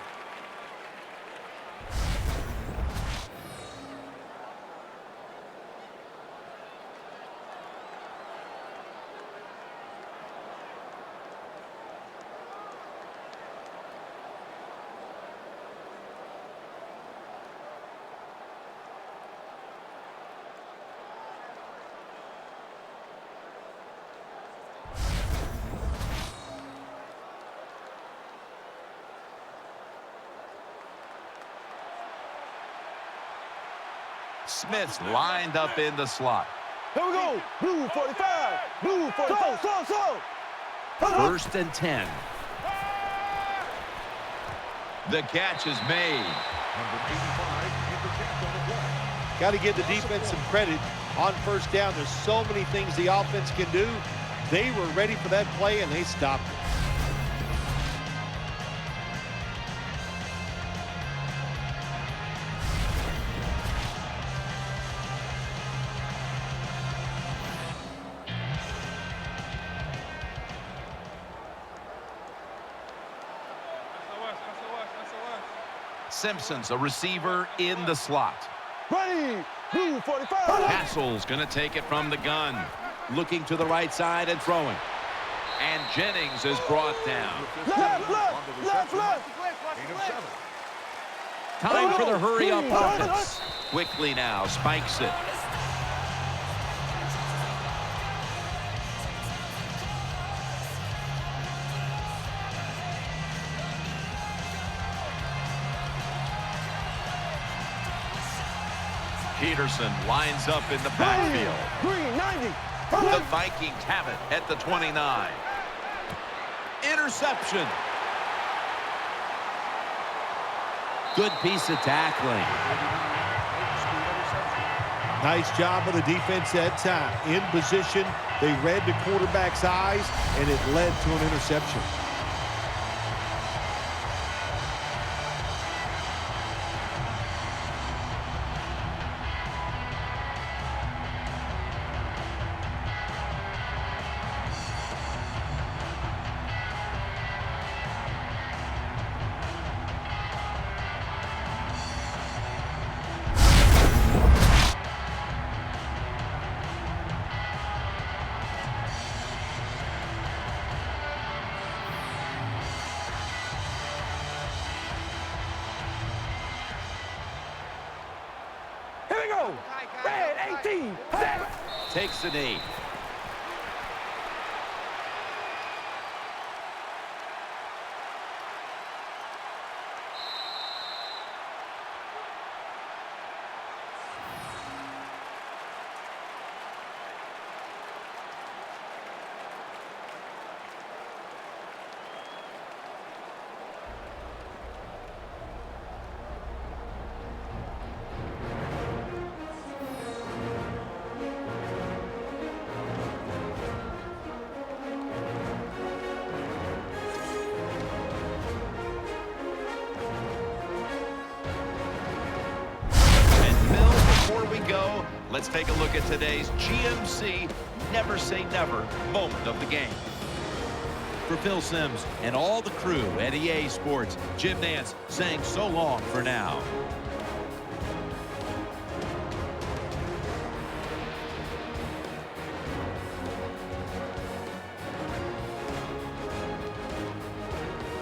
Smith's lined up in the slot. Here we go. Blue 45. Blue 45. So. First and 10. The catch is made. Got to give the defense some credit on first down. There's so many things the offense can do. They were ready for that play, and they stopped it. Simpson's a receiver in the slot. Ready. Blue 45. Castle's going to take it from the gun. Looking to the right side and throwing. And Jennings is brought down. Left, left, left, left. Time for the hurry-up offense. Quickly now, spikes it. Peterson lines up in the backfield. Green 90. The Vikings have it at the 29. Interception. Good piece of tackling. Nice job of the defense that time. In position, they read the quarterback's eyes, and it led to an interception. Here we go. Red 18. Set. Takes the knee. go, let's take a look at today's GMC Never Say Never moment of the game. For Phil Simms and all the crew at EA Sports, Jim Nantz saying so long for now.